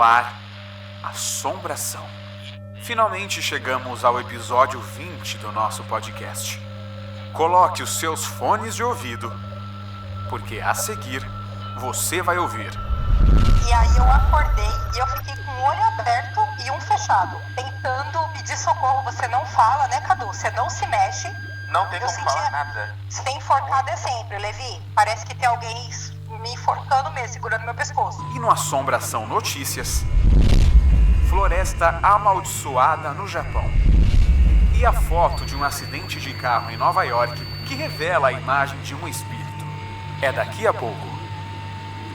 no ar, Assombração. Finalmente chegamos ao episódio 20 do nosso podcast. Coloque os seus fones de ouvido, porque a seguir você vai ouvir. E aí eu acordei e eu fiquei com o olho aberto e um fechado, tentando pedir socorro. Você não fala, né, Cadu? Você não se mexe. Não tem como falar nada. Ser enforcado é sempre, Levi. Parece que tem alguém me enforcando mesmo, segurando meu pescoço. E no Assombração Notícias, floresta amaldiçoada no Japão. E a foto de um acidente de carro em Nova York que revela a imagem de um espírito. É daqui a pouco.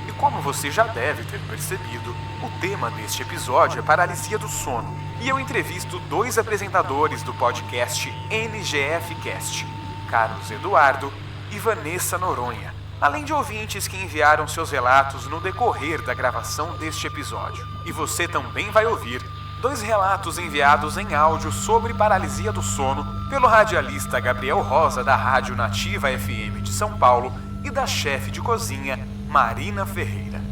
E como você já deve ter percebido, o tema deste episódio é paralisia do sono. E eu entrevisto dois apresentadores do podcast NGF Cast, Carlos Eduardo e Vanessa Noronha, além de ouvintes que enviaram seus relatos no decorrer da gravação deste episódio. E você também vai ouvir dois relatos enviados em áudio sobre paralisia do sono pelo radialista Gabriel Rosa da Rádio Nativa FM de São Paulo e da chefe de cozinha Marina Ferreira.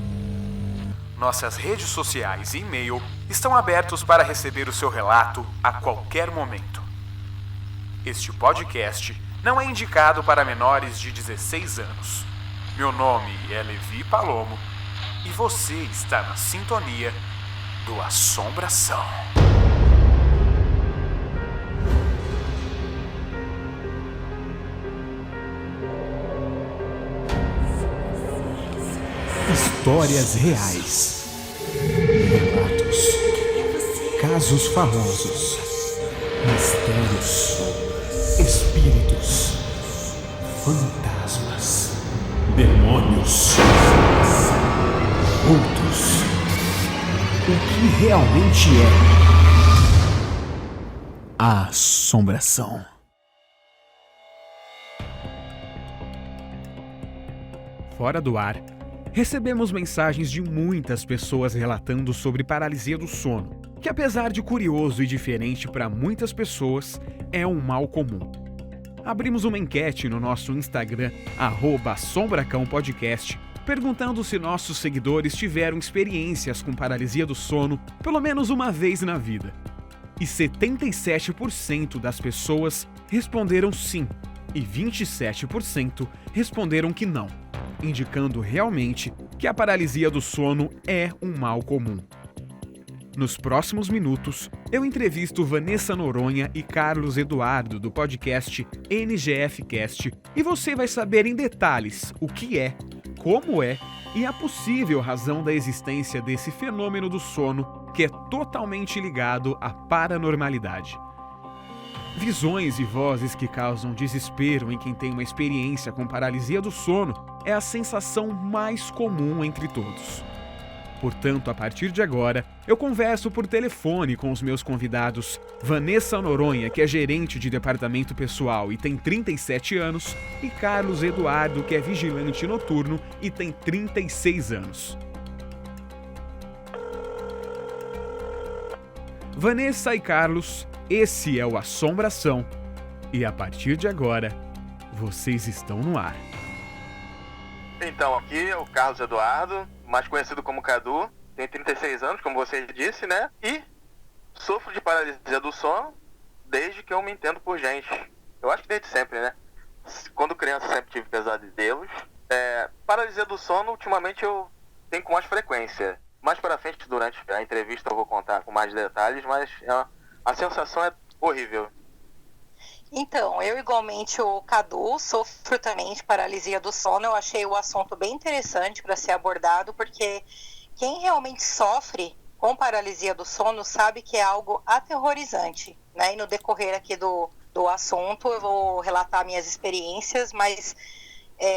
Nossas redes sociais e e-mail estão abertos para receber o seu relato a qualquer momento. Este podcast não é indicado para menores de 16 anos. Meu nome é Levi Palomo e você está na sintonia do Assombração. Histórias reais. Relatos. Casos famosos. Mistérios. Espíritos. Fantasmas. Demônios. Outros. O que realmente é a assombração? Fora do ar, recebemos mensagens de muitas pessoas relatando sobre paralisia do sono, que apesar de curioso e diferente para muitas pessoas, é um mal comum. Abrimos uma enquete no nosso Instagram, @assombracãopodcast, perguntando se nossos seguidores tiveram experiências com paralisia do sono pelo menos uma vez na vida. E 77% das pessoas responderam sim, e 27% responderam que não, indicando realmente que a paralisia do sono é um mal comum. Nos próximos minutos, eu entrevisto Vanessa Noronha e Carlos Eduardo do podcast NGF Cast e você vai saber em detalhes o que é, como é e a possível razão da existência desse fenômeno do sono que é totalmente ligado à paranormalidade. Visões e vozes que causam desespero em quem tem uma experiência com paralisia do sono é a sensação mais comum entre todos. Portanto, a partir de agora, eu converso por telefone com os meus convidados Vanessa Noronha, que é gerente de departamento pessoal e tem 37 anos, e Carlos Eduardo, que é vigilante noturno e tem 36 anos. Vanessa e Carlos, esse é o Assombração, e a partir de agora, vocês estão no ar. Então, aqui é o Carlos Eduardo, mais conhecido como Cadu, tenho 36 anos, como você disse, né? E sofro de paralisia do sono desde que eu me entendo por gente. Eu acho que desde sempre, né? Quando criança sempre tive pesadelos. Paralisia do sono, ultimamente eu tenho com mais frequência. Mais para frente, durante a entrevista, eu vou contar com mais detalhes, mas a sensação é horrível. Então, eu igualmente o Cadu sofro também de paralisia do sono. Eu achei o assunto bem interessante para ser abordado, porque quem realmente sofre com paralisia do sono sabe que é algo aterrorizante, né? E no decorrer aqui do assunto eu vou relatar minhas experiências, mas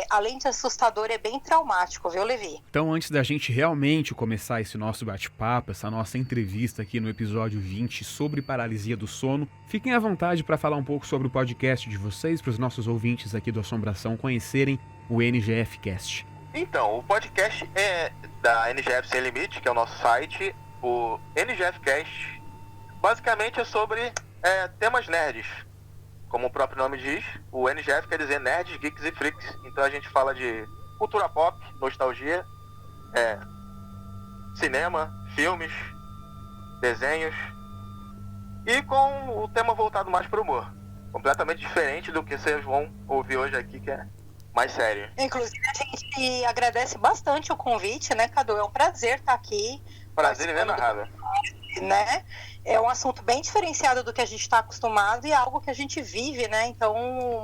além de assustador, é bem traumático, viu, Levi? Então, antes da gente realmente começar esse nosso bate-papo, essa nossa entrevista aqui no episódio 20 sobre paralisia do sono, fiquem à vontade para falar um pouco sobre o podcast de vocês, para os nossos ouvintes aqui do Assombração conhecerem o NGF Cast. Então, o podcast é da NGF Sem Limite, que é o nosso site. O NGF Cast basicamente é sobre temas nerds. Como o próprio nome diz, o NGF quer dizer Nerds, Geeks e Freaks. Então a gente fala de cultura pop, nostalgia, cinema, filmes, desenhos e com o tema voltado mais para o humor. Completamente diferente do que vocês vão ouvir hoje aqui, que é mais sério. Inclusive, a gente agradece bastante o convite, né, Cadu? É um prazer estar aqui. Prazer inenarrável. Né? É um assunto bem diferenciado do que a gente está acostumado e é algo que a gente vive, né? Então,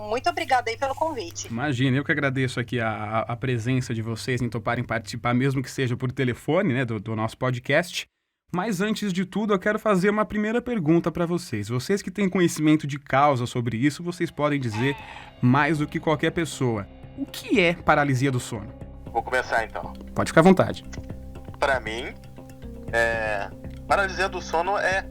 muito obrigada aí pelo convite. Imagina, eu que agradeço aqui a presença de vocês em toparem participar, mesmo que seja por telefone, né, do nosso podcast. Mas antes de tudo, eu quero fazer uma primeira pergunta para vocês. Vocês que têm conhecimento de causa sobre isso, vocês podem dizer mais do que qualquer pessoa. O que é paralisia do sono? Vou começar então. Pode ficar à vontade. Para mim, paralisia do sono é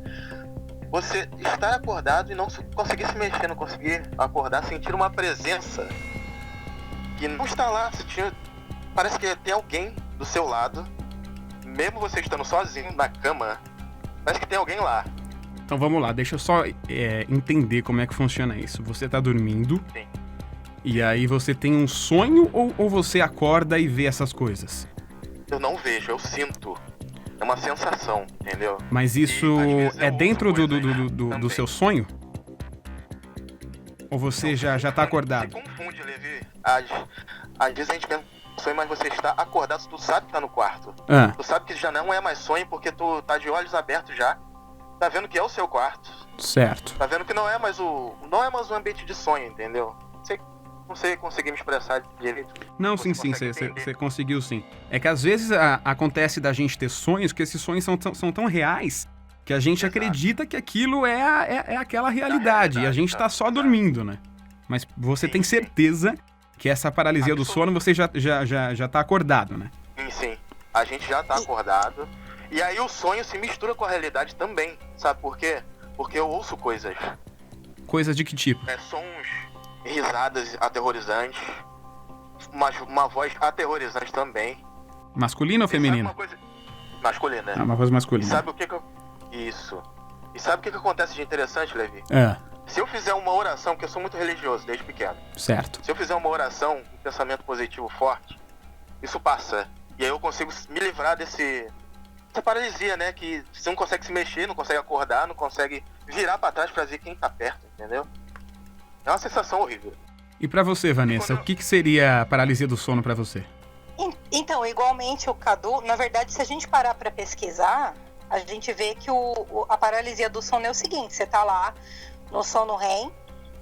você estar acordado e não conseguir se mexer, não conseguir acordar, sentir uma presença que não está lá. Parece que tem alguém do seu lado, mesmo você estando sozinho na cama, parece que tem alguém lá. Então vamos lá, deixa eu só entender como é que funciona isso. Você tá dormindo. Sim. E aí você tem um sonho ou você acorda e vê essas coisas? Eu não vejo, eu sinto. É uma sensação, entendeu? Mas isso é dentro do seu sonho? Ou você já tá acordado? Se confunde, Levi. Às vezes a gente pensa sonho, mas você está acordado, tu sabe que tá no quarto. Tu sabe que já não é mais sonho porque tu tá de olhos abertos já. Tá vendo que é o seu quarto. Certo. Tá vendo que não é mais um ambiente de sonho, entendeu? Não sei conseguir me expressar direito. Não, sim, você conseguiu sim. É que às vezes acontece da gente ter sonhos, que esses sonhos são tão reais que a gente acredita que aquilo é aquela realidade e a gente tá só dormindo, né? Mas você tem certeza que essa paralisia do sono você já tá acordado, né? Sim. A gente já tá acordado. E aí o sonho se mistura com a realidade também. Sabe por quê? Porque eu ouço coisas. Coisas de que tipo? Sons, risadas aterrorizantes, uma voz aterrorizante também. Masculina ou feminina? Uma coisa... Masculina. Uma voz masculina. E sabe o que Isso. E sabe o que acontece de interessante, Levi? Se eu fizer uma oração, porque eu sou muito religioso desde pequeno. Certo. Se eu fizer uma oração, um pensamento positivo forte, isso passa. E aí eu consigo me livrar dessa paralisia, né? Que você não consegue se mexer, não consegue acordar, não consegue virar pra trás pra ver quem tá perto, entendeu? É uma sensação horrível. E pra você, Vanessa, o que seria a paralisia do sono pra você? Então, igualmente o Cadu, na verdade, se a gente parar pra pesquisar, a gente vê que a paralisia do sono é o seguinte: você tá lá no sono REM,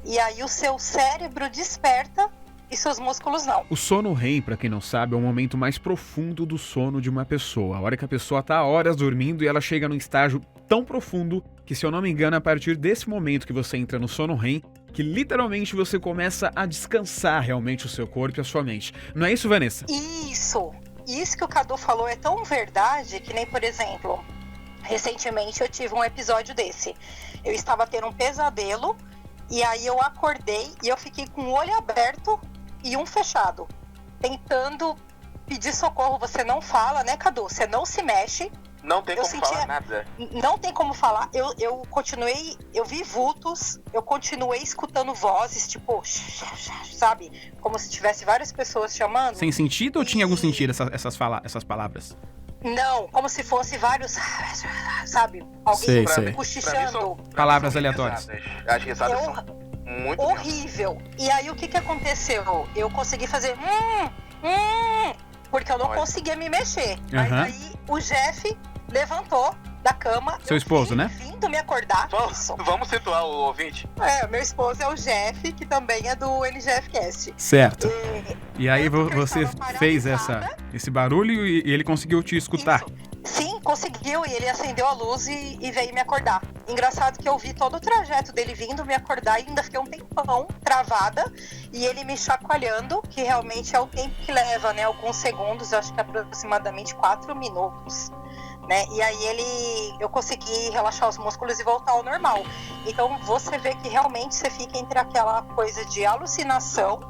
e aí o seu cérebro desperta e seus músculos não. O sono REM, pra quem não sabe, é o momento mais profundo do sono de uma pessoa. A hora que a pessoa tá horas dormindo e ela chega num estágio tão profundo que, se eu não me engano, a partir desse momento que você entra no sono REM, que literalmente você começa a descansar realmente o seu corpo e a sua mente. Não é isso, Vanessa? Isso que o Cadu falou é tão verdade que nem, por exemplo, recentemente eu tive um episódio desse. Eu estava tendo um pesadelo e aí eu acordei e eu fiquei com o olho aberto e um fechado, tentando pedir socorro. Você não fala, né, Cadu? Você não se mexe. Não tem como falar nada. Não tem como falar. Eu continuei, eu vi vultos, eu continuei escutando vozes, tipo, sabe? Como se tivesse várias pessoas chamando. Sem sentido ou tinha algum sentido essas palavras? Não, como se fosse vários, sabe? Alguém cochichando. Palavras aleatórias. As risadas são muito horrível. E aí o que aconteceu? Eu consegui fazer porque eu não conseguia me mexer. Mas aí o Jeff levantou da cama. Seu esposo, né? Vindo me acordar. Vamos situar o ouvinte. Meu esposo é o Jeff, que também é do NGFcast. Certo. E aí você fez esse barulho e ele conseguiu te escutar. Isso. Sim, conseguiu, e ele acendeu a luz e veio me acordar. Engraçado que eu vi todo o trajeto dele vindo me acordar e ainda fiquei um tempão travada, e ele me chacoalhando, que realmente é o tempo que leva, né? Alguns segundos, eu acho que aproximadamente 4 minutos. Né? E aí eu consegui relaxar os músculos e voltar ao normal. Então você vê que realmente você fica entre aquela coisa de alucinação,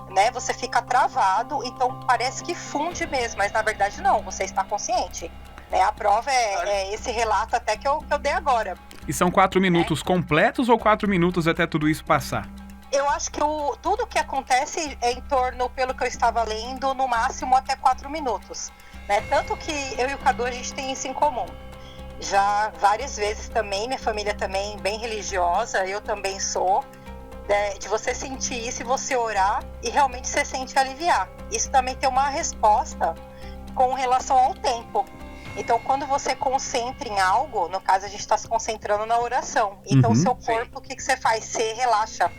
né? Você fica travado, então parece que funde mesmo, mas na verdade não, você está consciente. Né? A prova é esse relato até que eu dei agora. E são 4 minutos completos ou 4 minutos até tudo isso passar? Eu acho que tudo que acontece é em torno, pelo que eu estava lendo, no máximo até 4 minutos. Né? Tanto que eu e o Cadu, a gente tem isso em comum. Já várias vezes também, minha família também bem religiosa, eu também sou, de você sentir isso e você orar e realmente você sente aliviar. Isso também tem uma resposta com relação ao tempo. Então, quando você concentra em algo, no caso a gente está se concentrando na oração. Então, o seu corpo, o que você faz? Você relaxa.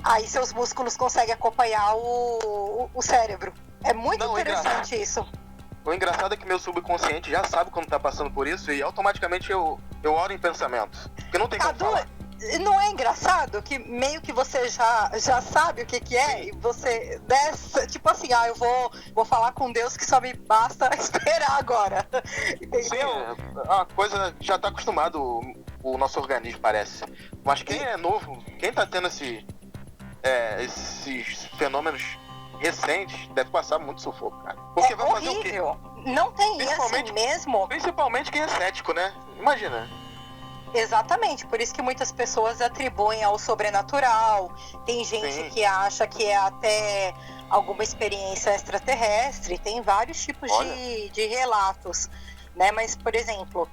Aí seus músculos conseguem acompanhar o cérebro. É muito interessante isso. O engraçado é que meu subconsciente já sabe quando tá passando por isso e automaticamente eu oro em pensamentos. Porque não tem como falar. Não é engraçado que meio que você já sabe o que é e você desce, tipo assim, eu vou falar com Deus que só me basta esperar agora. Entendeu? Sim, a coisa já tá acostumado o nosso organismo, parece. Mas quem é novo, quem tá tendo esses fenômenos recentes, deve passar muito sufoco, cara. Porque vai horrível. Fazer o quê? Não tem assim mesmo. Principalmente quem é cético, né? Imagina. Exatamente, por isso que muitas pessoas atribuem ao sobrenatural. Tem gente que acha que é até alguma experiência extraterrestre. Tem vários tipos de relatos, né? Mas, por exemplo,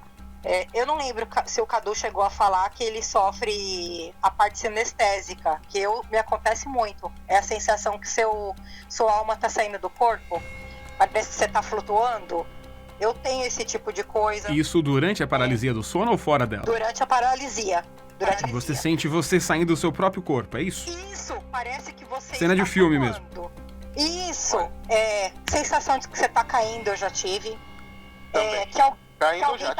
eu não lembro se o Cadu chegou a falar que ele sofre a parte sinestésica, que me acontece muito. É a sensação que sua alma tá saindo do corpo. Parece que você tá flutuando. Eu tenho esse tipo de coisa. Isso durante a paralisia do sono ou fora dela? Durante a paralisia. Você sente você saindo do seu próprio corpo, é isso? Isso, parece que você Cena de filme mesmo. Isso, sensação de que você tá caindo, eu já tive. Caindo já.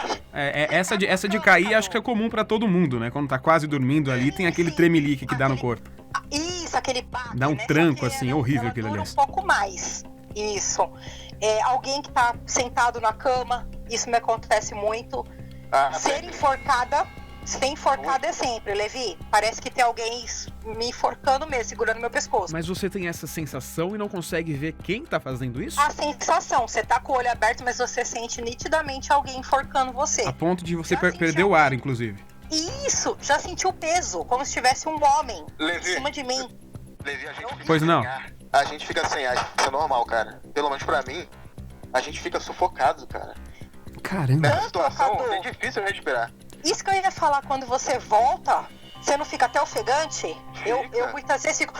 Essa de cair acho que é comum pra todo mundo, né? Quando tá quase dormindo ali, tem aquele tremelique que dá no corpo. Isso, aquele baque, dá um tranco assim, é horrível aquilo ali. Um pouco mais, isso. Alguém que tá sentado na cama, isso me acontece muito. Ser enforcada é sempre, Levi. Parece que tem alguém me enforcando mesmo, segurando meu pescoço. Mas você tem essa sensação e não consegue ver quem tá fazendo isso? A sensação, você tá com o olho aberto, mas você sente nitidamente alguém enforcando você. A ponto de você perder o ar, inclusive. Isso, já senti o peso, como se tivesse um homem em cima de mim. Levi, a gente pois não. A gente fica sem ar, isso é normal, cara. Pelo menos pra mim, a gente fica sufocado, cara. Caramba. Nessa situação, é difícil respirar. Isso que eu ia falar, quando você volta, você não fica até ofegante? Eu muitas vezes fico...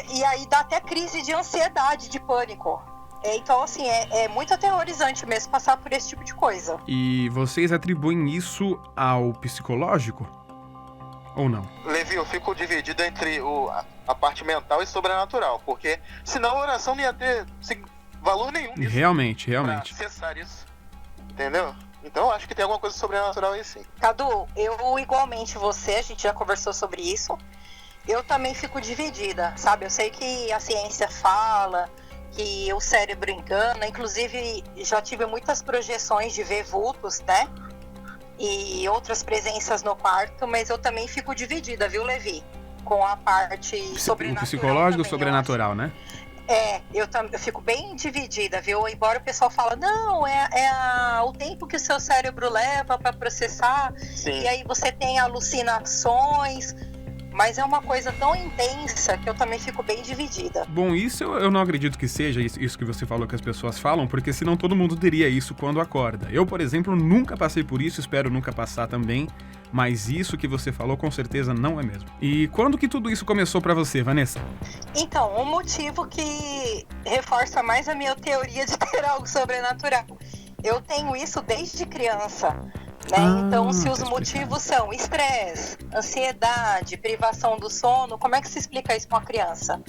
E aí dá até crise de ansiedade, de pânico. Então, assim, é muito aterrorizante mesmo passar por esse tipo de coisa. E vocês atribuem isso ao psicológico? Ou não? Levi, eu fico dividido entre a parte mental e sobrenatural, porque senão a oração não ia ter valor nenhum nisso. Realmente. Pra acessar isso, entendeu? Então eu acho que tem alguma coisa sobrenatural aí sim. Cadu, eu igualmente você, a gente já conversou sobre isso, eu também fico dividida, sabe? Eu sei que a ciência fala que o cérebro engana, inclusive já tive muitas projeções de ver vultos, né? E outras presenças no quarto, mas eu também fico dividida, viu, Levi? Com a parte sobrenatural. O psicológico ou sobrenatural, né? Eu fico bem dividida, viu? Embora o pessoal fala, não, o tempo que o seu cérebro leva para processar, sim. E aí você tem alucinações, mas é uma coisa tão intensa que eu também fico bem dividida. Bom, isso eu não acredito que seja isso que você falou que as pessoas falam, porque senão todo mundo teria isso quando acorda. Eu, por exemplo, nunca passei por isso, espero nunca passar também, mas isso que você falou com certeza não é mesmo. E quando que tudo isso começou pra você, Vanessa? Então, um motivo que reforça mais a minha teoria de ter algo sobrenatural. Eu tenho isso desde criança. Né? Então, se os motivos são estresse, ansiedade, privação do sono, como é que se explica isso para uma criança?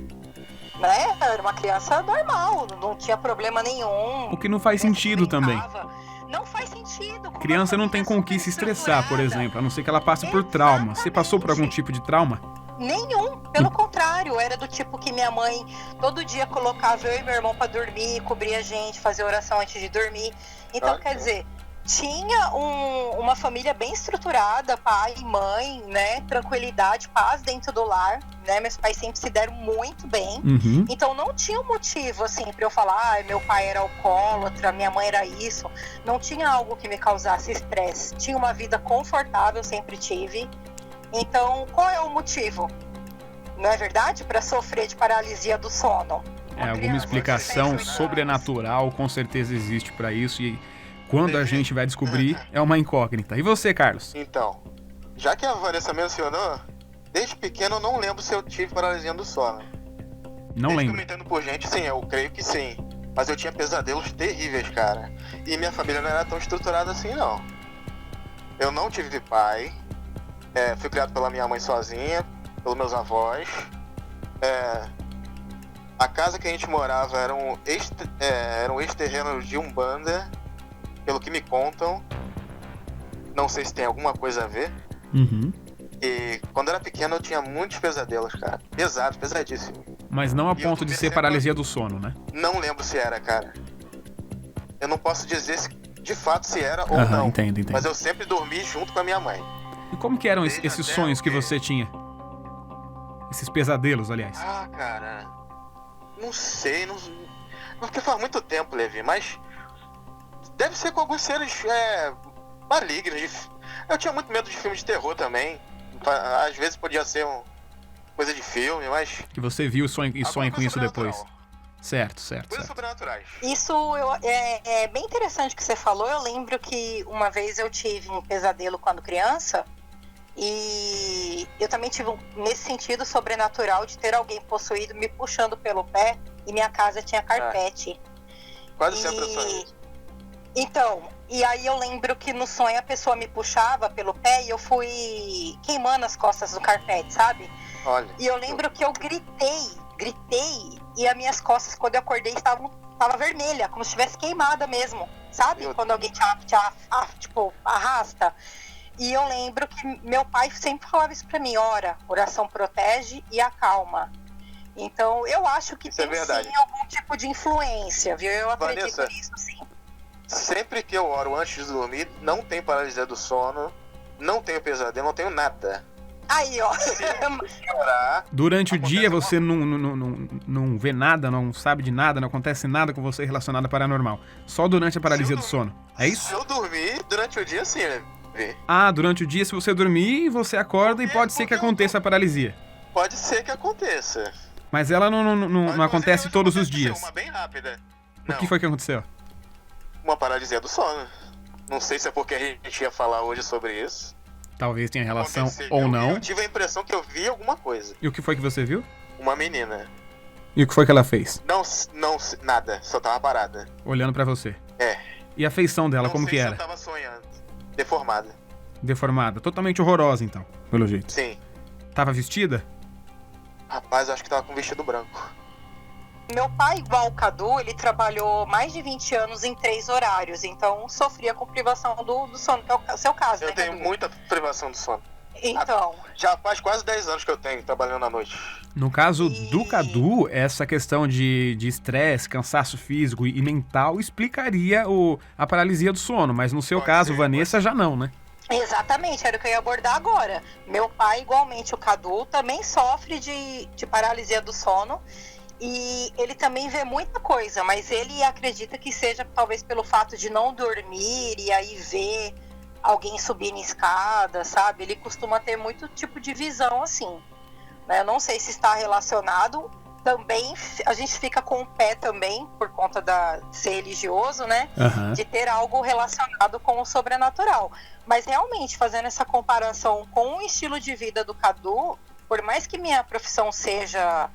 Né? Era uma criança normal, não tinha problema nenhum. O que não faz sentido também. Não faz sentido. Criança não tem com o que se estressar, por exemplo, a não ser que ela passe por trauma. Você passou por algum tipo de trauma? Nenhum, pelo contrário, era do tipo que minha mãe todo dia colocava eu e meu irmão para dormir, cobria a gente, fazia oração antes de dormir. Então, quer dizer, tinha uma família bem estruturada, pai e mãe, né? Tranquilidade, paz dentro do lar, né? Meus pais sempre se deram muito bem. Uhum. Então não tinha um motivo, assim, pra eu falar, meu pai era alcoólatra, minha mãe era isso. Não tinha algo que me causasse estresse. Tinha uma vida confortável, sempre tive. Então, qual é o motivo? não é verdade? Para sofrer de paralisia do sono. Alguma explicação sobrenatural com certeza existe para isso e quando a gente vai descobrir é uma incógnita. E você, Carlos? Então, já que a Vanessa mencionou, desde pequeno eu não lembro se eu tive paralisia do sono. Não Desde lembro. que eu me entendo por gente, sim, eu creio que sim. Mas eu tinha pesadelos terríveis, cara. E minha família não era tão estruturada assim, não. Eu não tive pai. Fui criado pela minha mãe sozinha, pelos meus avós. A casa que a gente morava era um ex-terreno de Umbanda, pelo que me contam. Não sei se tem alguma coisa a ver. Uhum. E quando eu era pequeno eu tinha muitos pesadelos, cara. Pesados, pesadíssimos. Mas não a E eu ponto de ser comecei a- paralisia do sono, né? Não lembro se era, cara. Eu não posso dizer de fato se era ou Aham, não. entendo. Mas eu sempre dormi junto com a minha mãe. E como que eram Desde esses até sonhos o que quê? você tinha? Esses pesadelos, aliás. Ah, cara. Não sei. Não... Porque faz muito tempo, Levi, mas... Deve ser com alguns seres malignos. Eu tinha muito medo de filme de terror também. Às vezes podia ser coisa de filme, mas... Que você viu e sonha alguma com coisa isso depois. sobrenatural. Certo. Coisas sobrenaturais. Isso é bem interessante que você falou. Eu lembro que uma vez eu tive um pesadelo quando criança e eu também tive nesse sentido sobrenatural de ter alguém possuído me puxando pelo pé e minha casa tinha carpete. Quase sempre eu sonho. Então, e aí eu lembro que no sonho a pessoa me puxava pelo pé e eu fui queimando as costas do carpete, sabe? Olha. E eu lembro que eu gritei e as minhas costas, quando eu acordei, tava vermelha, como se estivesse queimada mesmo, sabe? Quando alguém tipo, arrasta. E eu lembro que meu pai sempre falava isso pra mim: oração protege e acalma. Então, eu acho que Isso é tem verdade. sim algum tipo de influência, viu? Eu acredito Vanessa, nisso, sim. Sempre que eu oro antes de dormir, não tenho paralisia do sono, não tenho pesadelo, não tenho nada. Aí, ó. Se orar, Durante o acontece dia alguma você não vê nada, não sabe de nada, não acontece nada com você relacionado a paranormal. Só durante a paralisia do sono. É se isso? eu dormir durante o dia, sim, né? Ah, durante o dia, se você dormir, você acorda e pode ser que aconteça a paralisia. Pode ser que aconteça. Mas ela não Mas, acontece inclusive, todos os aconteceu, dias. Uma bem rápida. O que foi que aconteceu? Uma paralisia do sono. Não sei se é porque a gente ia falar hoje sobre isso. Talvez tenha relação Aconteceu. ou não. Eu tive a impressão que eu vi alguma coisa. E o que foi que você viu? Uma menina. E o que foi que ela fez? Não, nada. Só tava parada. Olhando pra você. É. E a feição dela, Não como sei que se era? eu tava sonhando. Deformada. Deformada. Totalmente horrorosa, então, pelo jeito. Sim. Tava vestida? Rapaz, eu acho que tava com vestido branco. Meu pai, igual o Cadu, ele trabalhou mais de 20 anos em 3 horários, então sofria com privação do sono, que é o seu caso, Eu né, tenho Cadu? muita privação do sono. Então, Já faz quase 10 anos que eu tenho trabalhando à noite. No caso do Cadu, essa questão de estresse, cansaço físico e mental explicaria a paralisia do sono, mas no seu Pode caso, ser, Vanessa, já não, né? exatamente, era o que eu ia abordar agora. Meu pai, igualmente o Cadu, também sofre de paralisia do sono. E ele também vê muita coisa, mas ele acredita que seja talvez pelo fato de não dormir e aí ver alguém subir na escada, sabe? Ele costuma ter muito tipo de visão assim, né? Eu não sei se está relacionado. Também a gente fica com o pé também, por conta de ser religioso, né? Aham. De ter algo relacionado com o sobrenatural. Mas realmente, fazendo essa comparação com o estilo de vida do Cadu, por mais que minha profissão seja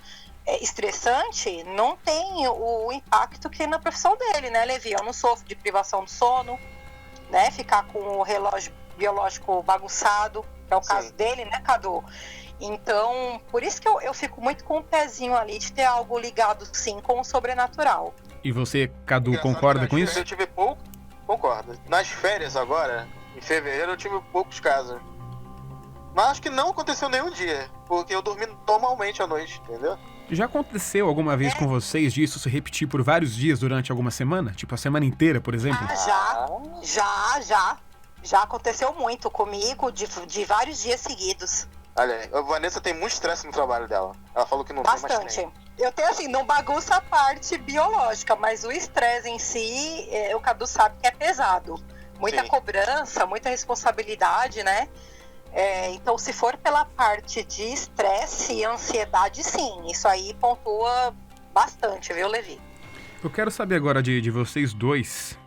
estressante, não tem o impacto que tem na profissão dele, né, Levi? Eu não sofro de privação do sono, né? Ficar com o relógio biológico bagunçado, que é o caso dele, né, Cadu? Então, por isso que eu fico muito com o pezinho ali de ter algo ligado, sim, com o sobrenatural. E você, Cadu, Engraçado concorda que com nas isso? férias Eu tive pouco. Concordo. Nas férias agora, em fevereiro, eu tive poucos casos. Mas acho que não aconteceu nenhum dia, porque eu dormi normalmente à noite, entendeu? Já aconteceu alguma vez com vocês disso se repetir por vários dias durante alguma semana? Tipo a semana inteira, por exemplo? Já aconteceu muito comigo, de vários dias seguidos. Olha, a Vanessa tem muito estresse no trabalho dela. Ela falou que não tem, mas Bastante. tem. Eu tenho assim, não bagunça a parte biológica, mas o estresse em si, o Cadu sabe que é pesado. Muita Sim. cobrança, muita responsabilidade, né? Então, se for pela parte de estresse e ansiedade, sim, isso aí pontua bastante, viu, Levi? Eu quero saber agora de vocês dois,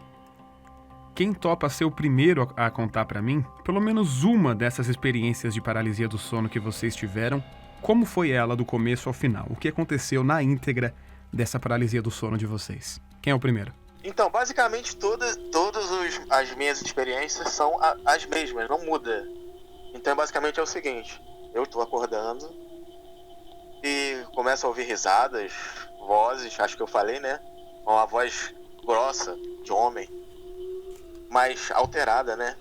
quem topa ser o primeiro a contar pra mim, pelo menos uma dessas experiências de paralisia do sono que vocês tiveram, como foi ela do começo ao final? O que aconteceu na íntegra dessa paralisia do sono de vocês? Quem é o primeiro? Então, basicamente, todas as minhas experiências são as mesmas, não muda. Então, basicamente, é o seguinte: eu tô acordando e começo a ouvir risadas, vozes, acho que eu falei, né? Uma voz grossa, de homem, mas alterada, né?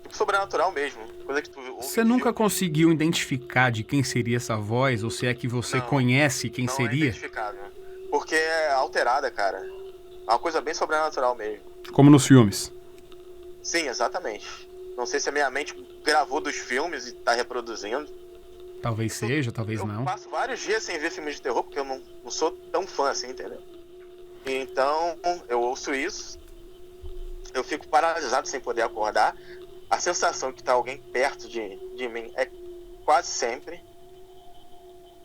Tipo sobrenatural mesmo, coisa que tu ouve. Você nunca conseguiu identificar de quem seria essa voz, ou se é que você conhece quem seria? Não é identificável, porque é alterada, cara. É uma coisa bem sobrenatural mesmo. Como nos filmes. Sim, exatamente. Não sei se a minha mente gravou dos filmes e tá reproduzindo. Talvez seja, talvez não. Eu passo vários dias sem ver filmes de terror, porque eu não sou tão fã assim, entendeu? Então, eu ouço isso, eu fico paralisado sem poder acordar. A sensação que tá alguém perto de mim é quase sempre.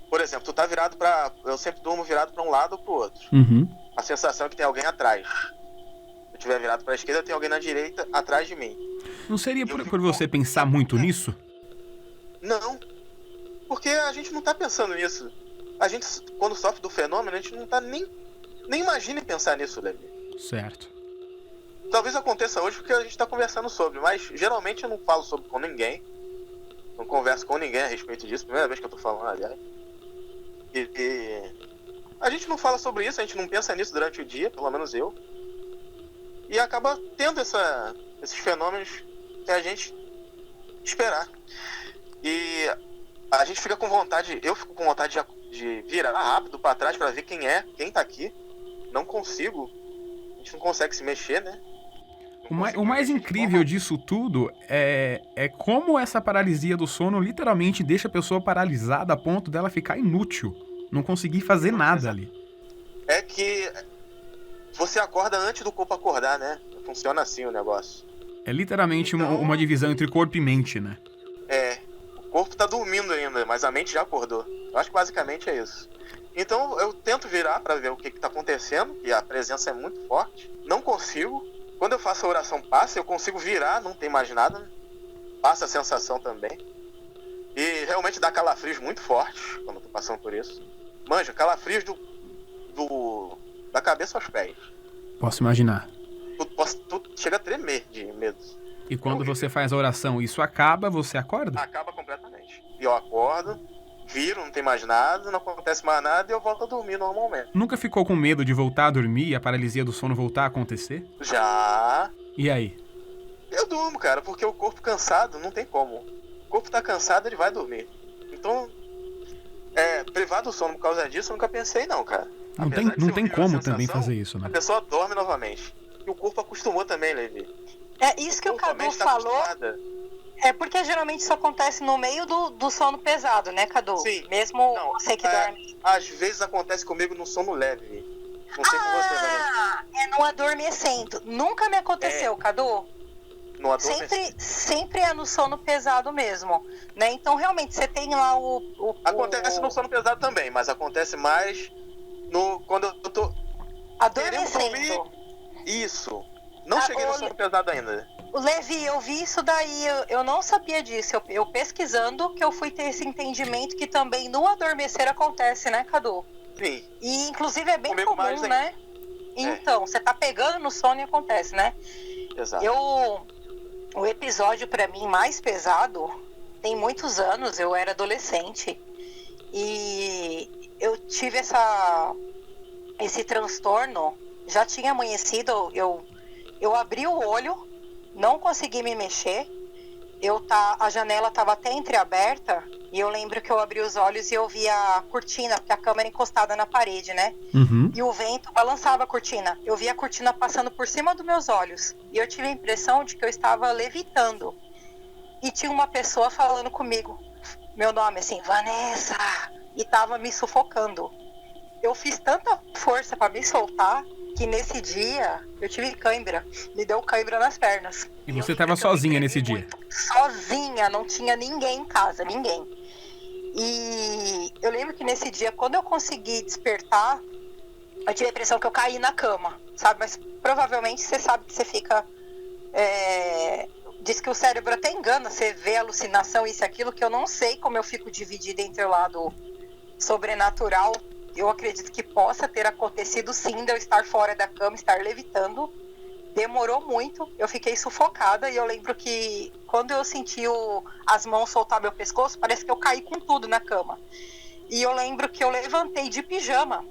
Por exemplo, tu tá virado pra... Eu sempre durmo virado pra um lado ou pro outro. Uhum. A sensação é que tem alguém atrás. Se eu estiver virado pra esquerda, tem alguém na direita atrás de mim. Não seria por você pensar muito nisso? Não. Porque a gente não tá pensando nisso. A gente, quando sofre do fenômeno, a gente não tá nem imagina em pensar nisso, Levi. Certo. Talvez aconteça hoje porque a gente tá conversando sobre, mas geralmente eu não falo sobre com ninguém. Não converso com ninguém a respeito disso. Primeira vez que eu tô falando, aliás. E a gente não fala sobre isso, a gente não pensa nisso durante o dia, pelo menos eu. E acaba tendo esses fenômenos que a gente esperar. E a gente fica com vontade, eu fico com vontade de virar rápido pra trás pra ver quem tá aqui. Não consigo. A gente não consegue se mexer, né? O mais incrível disso tudo é como essa paralisia do sono literalmente deixa a pessoa paralisada a ponto dela ficar inútil. Não conseguir fazer nada ali. É que você acorda antes do corpo acordar, né? Funciona assim o negócio. É literalmente uma divisão entre corpo e mente, né? O corpo tá dormindo ainda, mas a mente já acordou. Eu acho que basicamente é isso. Então eu tento virar pra ver o que tá acontecendo, e a presença é muito forte. Não consigo. Quando eu faço a oração passa, eu consigo virar, não tem mais nada. Passa a sensação também. E realmente dá calafrios muito fortes quando eu tô passando por isso. Manja, calafrios da cabeça aos pés. Posso imaginar. Tu chega a tremer de medo. E quando você faz a oração, isso acaba, você acorda? Acaba completamente. E eu acordo, viro, não tem mais nada, não acontece mais nada e eu volto a dormir normalmente. Nunca ficou com medo de voltar a dormir e a paralisia do sono voltar a acontecer? Já. E aí? Eu durmo, cara, porque o corpo cansado não tem como. O corpo tá cansado, ele vai dormir. Então, privar do sono por causa disso, eu nunca pensei não, cara. Não tem como também fazer isso, né? A pessoa dorme novamente. E o corpo acostumou também, Levi. É isso que o Cadu falou. É porque geralmente isso acontece no meio do sono pesado, né, Cadu? Sim. Mesmo você que dorme. Às vezes acontece comigo no sono leve. Não sei com você, né? É no adormecendo. Nunca me aconteceu, Cadu. No adormecendo. Sempre é no sono pesado mesmo, né? Então realmente você tem lá Acontece no sono pesado também, mas acontece mais quando eu tô adormecendo. Isso. Não cheguei no sono pesado ainda. Levi, eu vi isso daí, eu não sabia disso. Eu pesquisando que eu fui ter esse entendimento que também no adormecer acontece, né, Cadu? Sim. E inclusive é bem Comigo comum, né? Então, você tá pegando no sono e acontece, né? Exato. O episódio pra mim mais pesado tem muitos anos, eu era adolescente. E eu tive esse transtorno, já tinha amanhecido, eu abri o olho, não consegui me mexer, a janela estava até entreaberta, e eu lembro que eu abri os olhos e eu vi a cortina, porque a cama era encostada na parede, né? Uhum. E o vento balançava a cortina. Eu vi a cortina passando por cima dos meus olhos. E eu tive a impressão de que eu estava levitando. E tinha uma pessoa falando comigo, meu nome assim, Vanessa, e estava me sufocando. Eu fiz tanta força para me soltar que nesse dia eu tive cãibra. Me deu cãibra nas pernas. E você estava sozinha nesse dia? Sozinha, não tinha ninguém em casa, ninguém. E eu lembro que nesse dia, quando eu consegui despertar, eu tive a impressão que eu caí na cama, sabe? Mas provavelmente você sabe que você fica... Diz que o cérebro até engana, você vê alucinação, isso e aquilo, que eu não sei como eu fico dividida entre o lado sobrenatural. Eu acredito que possa ter acontecido sim, de eu estar fora da cama, estar levitando. Demorou muito, eu fiquei sufocada e eu lembro que quando eu senti as mãos soltar meu pescoço, parece que eu caí com tudo na cama. E eu lembro que eu levantei de pijama,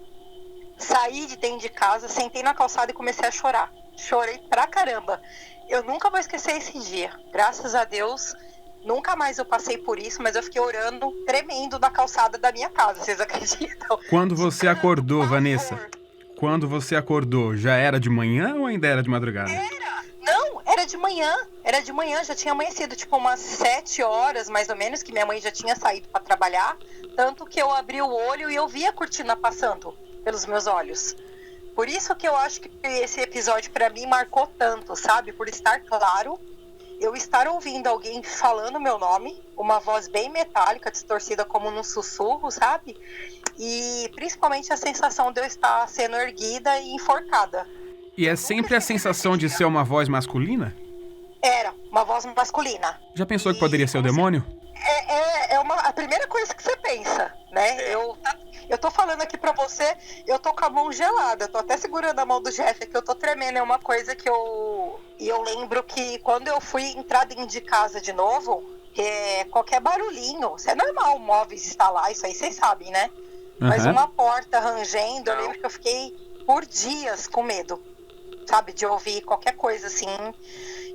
saí de dentro de casa, sentei na calçada e comecei a chorar. Chorei pra caramba. Eu nunca vou esquecer esse dia. Graças a Deus, nunca mais eu passei por isso, mas eu fiquei orando, tremendo na calçada da minha casa, vocês acreditam? Quando você acordou, Vanessa? Quando você acordou, já era de manhã ou ainda era de madrugada? Era de manhã. Era de manhã, já tinha amanhecido, tipo umas 7 horas, mais ou menos, que minha mãe já tinha saído para trabalhar. Tanto que eu abri o olho e eu vi a cortina passando pelos meus olhos. Por isso que eu acho que esse episódio para mim marcou tanto, sabe? Por estar claro, eu estar ouvindo alguém falando meu nome, uma voz bem metálica, distorcida como num sussurro, sabe? E principalmente a sensação de eu estar sendo erguida e enforcada. E é sempre a sensação de ser uma voz masculina? Era, uma voz masculina. Já pensou que poderia ser o demônio? A primeira coisa que você pensa, né? Eu tô falando aqui pra você, eu tô com a mão gelada, tô até segurando a mão do Jeff aqui, eu tô tremendo, é uma coisa que E eu lembro que quando eu fui entrar dentro de casa de novo, qualquer barulhinho, isso é normal, móveis instalar, isso aí vocês sabem, né? Uhum. Mas uma porta rangendo, eu lembro que eu fiquei por dias com medo, sabe? De ouvir qualquer coisa assim,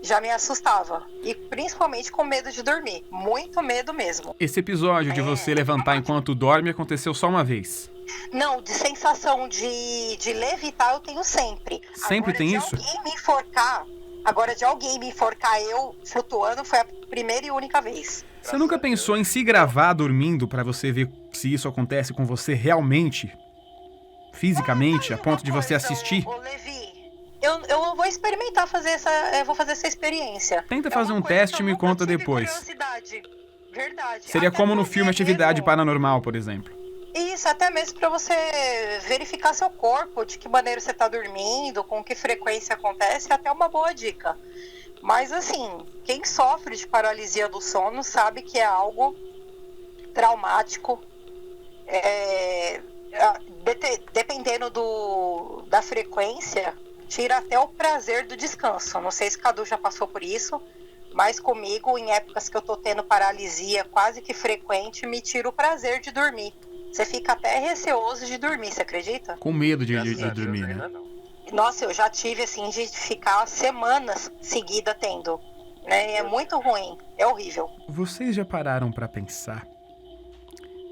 já me assustava. E principalmente com medo de dormir. Muito medo mesmo. Esse episódio de você levantar enquanto dorme aconteceu só uma vez? Não, de sensação de levitar eu tenho sempre. Sempre tem isso? Agora de alguém me enforcar eu flutuando foi a primeira e única vez. Você nunca pensou em se gravar dormindo pra você ver se isso acontece com você realmente? Fisicamente, a ponto de você assistir? Levi, eu vou experimentar vou fazer essa experiência. Tenta fazer um teste e me conta depois. Curiosidade. Verdade. Seria como no filme Atividade Paranormal, por exemplo. Isso, até mesmo para você verificar seu corpo, de que maneira você tá dormindo, com que frequência acontece, é até uma boa dica. Mas assim, quem sofre de paralisia do sono sabe que é algo traumático. Dependendo da frequência, tira até o prazer do descanso. Não sei se Cadu já passou por isso, mas comigo, em épocas que eu tô tendo paralisia quase que frequente, me tira o prazer de dormir. Você fica até receoso de dormir, você acredita? Com medo de dormir, né? Nossa, eu já tive, assim, de ficar semanas seguidas tendo, né? É muito ruim, é horrível. Vocês já pararam pra pensar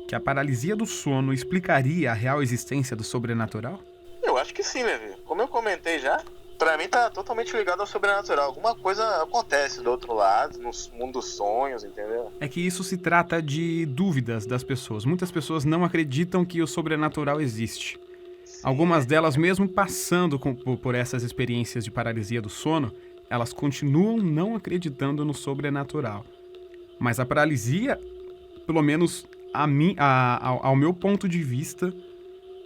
que a paralisia do sono explicaria a real existência do sobrenatural? Eu acho que sim, Levi. Como eu comentei já, pra mim tá totalmente ligado ao sobrenatural. Alguma coisa acontece do outro lado, no mundo dos sonhos, entendeu? É que isso se trata de dúvidas das pessoas. Muitas pessoas não acreditam que o sobrenatural existe. Algumas delas, mesmo passando por essas experiências de paralisia do sono, elas continuam não acreditando no sobrenatural. Mas a paralisia, pelo menos ao meu ponto de vista,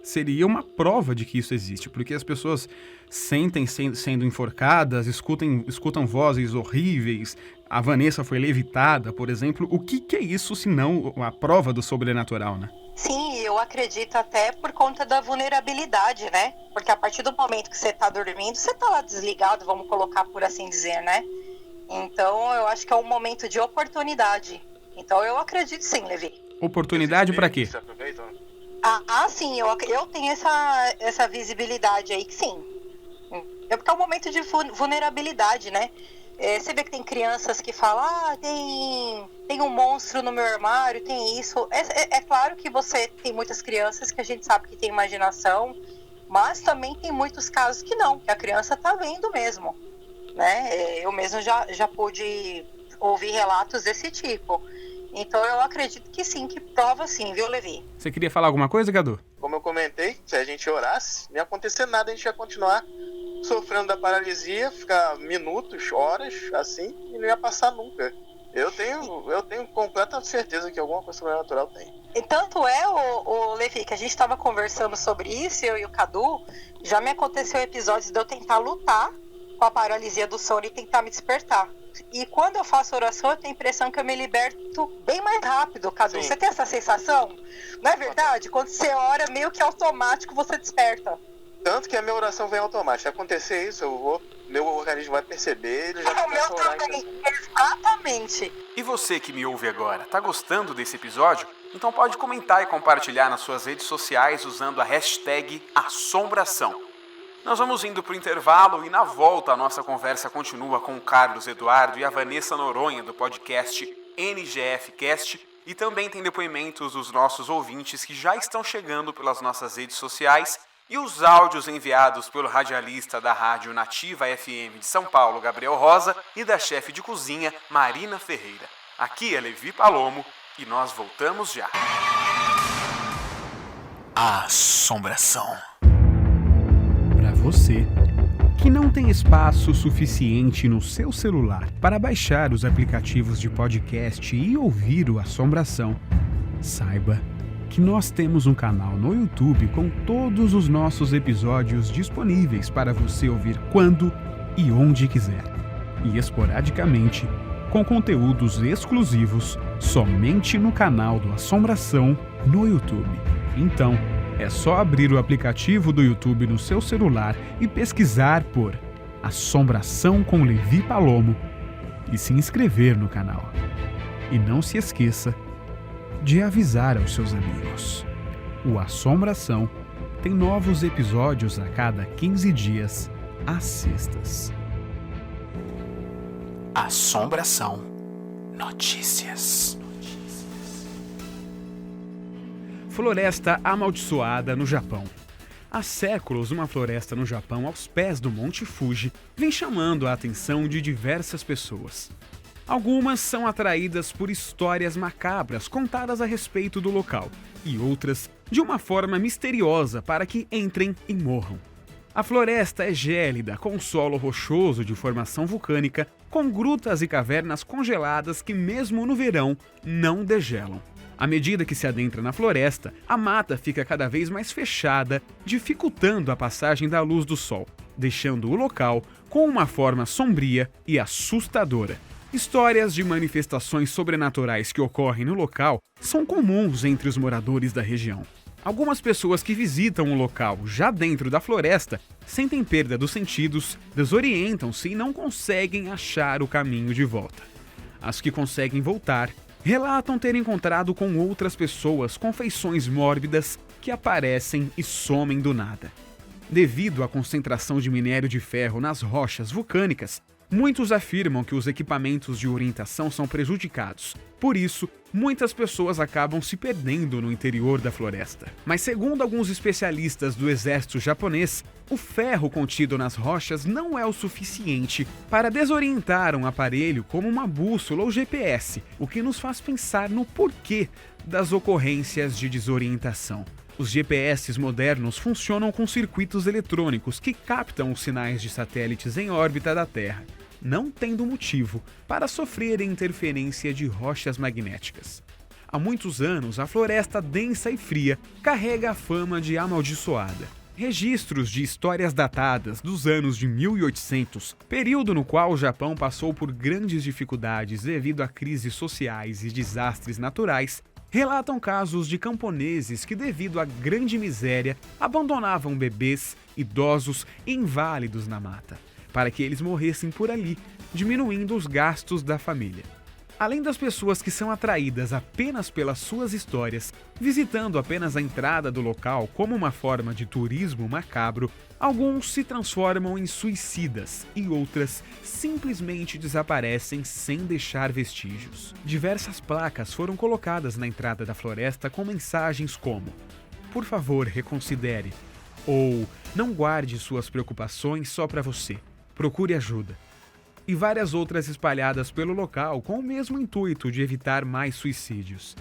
seria uma prova de que isso existe, porque as pessoas sentem sendo enforcadas, escutam vozes horríveis. A Vanessa foi levitada, por exemplo. O que é isso, se não a prova do sobrenatural, né? Sim, eu acredito até por conta da vulnerabilidade, né? Porque a partir do momento que você tá dormindo, você tá lá desligado, vamos colocar por assim dizer, né? Então, eu acho que é um momento de oportunidade. Então, eu acredito sim, Levi. Oportunidade pra quê? Sim, eu tenho essa visibilidade aí que sim. É porque é um momento de vulnerabilidade, né? Você vê que tem crianças que falam, tem um monstro no meu armário, tem isso. É claro que você tem muitas crianças que a gente sabe que tem imaginação, mas também tem muitos casos que não, que a criança tá vendo mesmo, né? Eu mesmo já pude ouvir relatos desse tipo. Então eu acredito que sim, que prova sim, viu, Levi? Você queria falar alguma coisa, Cadu? Como eu comentei, se a gente orasse, não ia acontecer nada, a gente ia continuar sofrendo da paralisia, ficar minutos, horas, assim, e não ia passar nunca. Eu tenho completa certeza que alguma coisa sobrenatural tem. E tanto é, o Levi, que a gente estava conversando sobre isso, eu e o Cadu, já me aconteceu episódios de eu tentar lutar com a paralisia do sono e tentar me despertar. E quando eu faço oração, eu tenho a impressão que eu me liberto bem mais rápido, Cadu. Sim. Você tem essa sensação? Não é verdade? Quando você ora, meio que automático você desperta. Tanto que a minha oração vem automática. Se acontecer isso, meu organismo vai perceber, ele já O começa meu a orar. também, exatamente. E você que me ouve agora, tá gostando desse episódio? Então pode comentar e compartilhar nas suas redes sociais usando a hashtag Assombração. Nós vamos indo para o intervalo e na volta a nossa conversa continua com o Carlos Eduardo e a Vanessa Noronha do podcast NGFcast e também tem depoimentos dos nossos ouvintes que já estão chegando pelas nossas redes sociais e os áudios enviados pelo radialista da Rádio Nativa FM de São Paulo, Gabriel Rosa, e da chefe de cozinha, Marina Ferreira. Aqui é Levi Palomo e nós voltamos já. Assombração. Para você que não tem espaço suficiente no seu celular para baixar os aplicativos de podcast e ouvir o Assombração, saiba que nós temos um canal no YouTube com todos os nossos episódios disponíveis para você ouvir quando e onde quiser. E esporadicamente, com conteúdos exclusivos somente no canal do Assombração no YouTube. Então, é só abrir o aplicativo do YouTube no seu celular e pesquisar por Assombração com Levi Palomo e se inscrever no canal. E não se esqueça de avisar aos seus amigos. O Assombração tem novos episódios a cada 15 dias, às sextas. Assombração Notícias. Floresta amaldiçoada no Japão. Há séculos, uma floresta no Japão, aos pés do Monte Fuji, vem chamando a atenção de diversas pessoas. Algumas são atraídas por histórias macabras contadas a respeito do local, e outras de uma forma misteriosa para que entrem e morram. A floresta é gélida, com solo rochoso de formação vulcânica, com grutas e cavernas congeladas que, mesmo no verão, não degelam. À medida que se adentra na floresta, a mata fica cada vez mais fechada, dificultando a passagem da luz do sol, deixando o local com uma forma sombria e assustadora. Histórias de manifestações sobrenaturais que ocorrem no local são comuns entre os moradores da região. Algumas pessoas que visitam o local já dentro da floresta sentem perda dos sentidos, desorientam-se e não conseguem achar o caminho de volta. As que conseguem voltar relatam ter encontrado com outras pessoas com feições mórbidas que aparecem e somem do nada. Devido à concentração de minério de ferro nas rochas vulcânicas, muitos afirmam que os equipamentos de orientação são prejudicados. Por isso, muitas pessoas acabam se perdendo no interior da floresta. Mas segundo alguns especialistas do exército japonês, o ferro contido nas rochas não é o suficiente para desorientar um aparelho como uma bússola ou GPS, o que nos faz pensar no porquê das ocorrências de desorientação. Os GPS modernos funcionam com circuitos eletrônicos que captam os sinais de satélites em órbita da Terra, não tendo motivo para sofrer interferência de rochas magnéticas. Há muitos anos, a floresta densa e fria carrega a fama de amaldiçoada. Registros de histórias datadas dos anos de 1800, período no qual o Japão passou por grandes dificuldades devido a crises sociais e desastres naturais, relatam casos de camponeses que, devido à grande miséria, abandonavam bebês, idosos e inválidos na mata, para que eles morressem por ali, diminuindo os gastos da família. Além das pessoas que são atraídas apenas pelas suas histórias, visitando apenas a entrada do local como uma forma de turismo macabro, alguns se transformam em suicidas e outras simplesmente desaparecem sem deixar vestígios. Diversas placas foram colocadas na entrada da floresta com mensagens como: "Por favor, reconsidere", ou "Não guarde suas preocupações só para você, procure ajuda". e várias outras espalhadas pelo local com o mesmo intuito de evitar mais suicídios,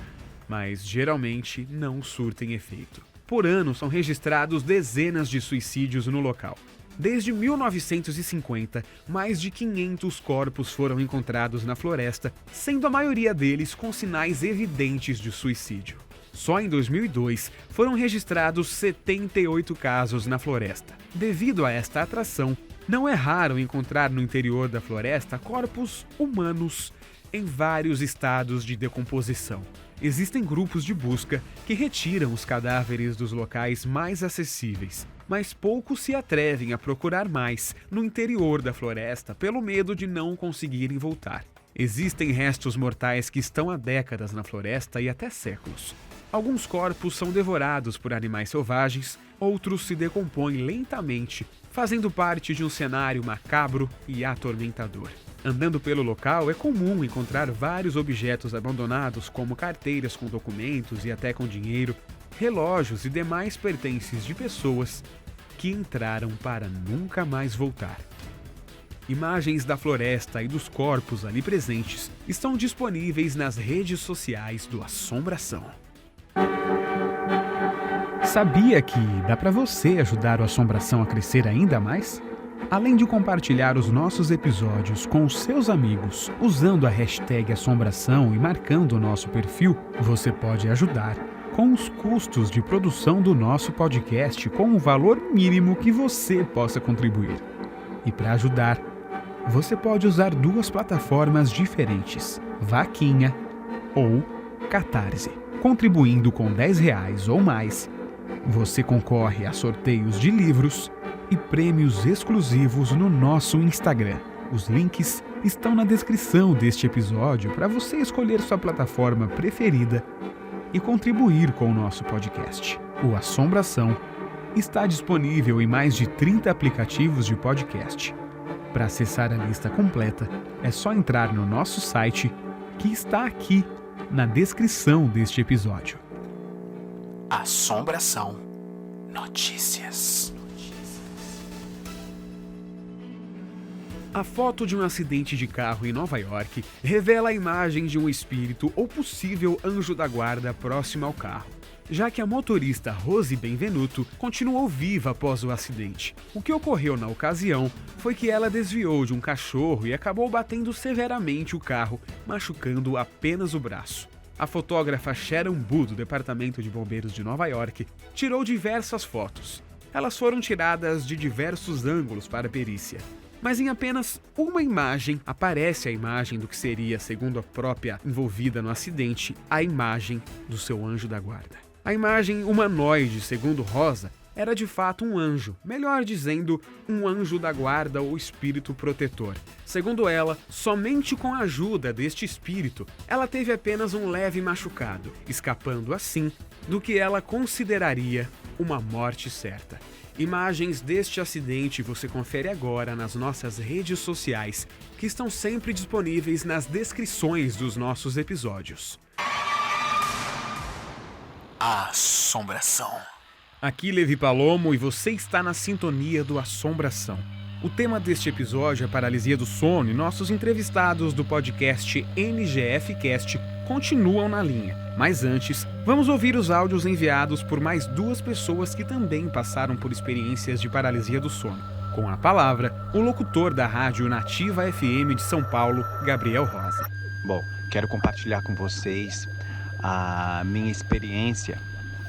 mas geralmente não surtem efeito. Por ano são registrados dezenas de suicídios no local. Desde 1950, mais de 500 corpos foram encontrados na floresta, sendo a maioria deles com sinais evidentes de suicídio. Só em 2002 foram registrados 78 casos na floresta. Devido a esta atração, não é raro encontrar no interior da floresta corpos humanos em vários estados de decomposição. Existem grupos de busca que retiram os cadáveres dos locais mais acessíveis, mas poucos se atrevem a procurar mais no interior da floresta pelo medo de não conseguirem voltar. Existem restos mortais que estão há décadas na floresta e até séculos. Alguns corpos são devorados por animais selvagens, outros se decompõem lentamente, fazendo parte de um cenário macabro e atormentador. Andando pelo local, é comum encontrar vários objetos abandonados, como carteiras com documentos e até com dinheiro, relógios e demais pertences de pessoas que entraram para nunca mais voltar. Imagens da floresta e dos corpos ali presentes estão disponíveis nas redes sociais do Assombração. Sabia que dá para você ajudar o Assombração a crescer ainda mais? Além de compartilhar os nossos episódios com os seus amigos usando a hashtag Assombração e marcando o nosso perfil, você pode ajudar com os custos de produção do nosso podcast com o valor mínimo que você possa contribuir. E para ajudar, você pode usar duas plataformas diferentes, Vaquinha ou Catarse. Contribuindo com R$10 ou mais, você concorre a sorteios de livros e prêmios exclusivos no nosso Instagram. Os links estão na descrição deste episódio para você escolher sua plataforma preferida e contribuir com o nosso podcast. O Assombração está disponível em mais de 30 aplicativos de podcast. Para acessar a lista completa, é só entrar no nosso site, que está aqui na descrição deste episódio. Assombração Notícias. A foto de um acidente de carro em Nova York revela a imagem de um espírito ou possível anjo da guarda próximo ao carro, já que a motorista Rose Benvenuto continuou viva após o acidente. O que ocorreu na ocasião foi que ela desviou de um cachorro e acabou batendo severamente o carro, machucando apenas o braço. A fotógrafa Sharon Bu, do Departamento de Bombeiros de Nova York, tirou diversas fotos. Elas foram tiradas de diversos ângulos para a perícia. Mas em apenas uma imagem aparece a imagem do que seria, segundo a própria envolvida no acidente, a imagem do seu anjo da guarda. A imagem humanoide, segundo Rosa, era de fato um anjo, melhor dizendo, um anjo da guarda ou espírito protetor. Segundo ela, somente com a ajuda deste espírito, ela teve apenas um leve machucado, escapando assim do que ela consideraria uma morte certa. Imagens deste acidente você confere agora nas nossas redes sociais, que estão sempre disponíveis nas descrições dos nossos episódios. Assombração. Aqui Levi Palomo e você está na sintonia do Assombração. O tema deste episódio é paralisia do sono e nossos entrevistados do podcast NGFcast continuam na linha. Mas antes, vamos ouvir os áudios enviados por mais duas pessoas que também passaram por experiências de paralisia do sono. Com a palavra, o locutor da Rádio Nativa FM de São Paulo, Gabriel Rosa. Bom, quero compartilhar com vocês a minha experiência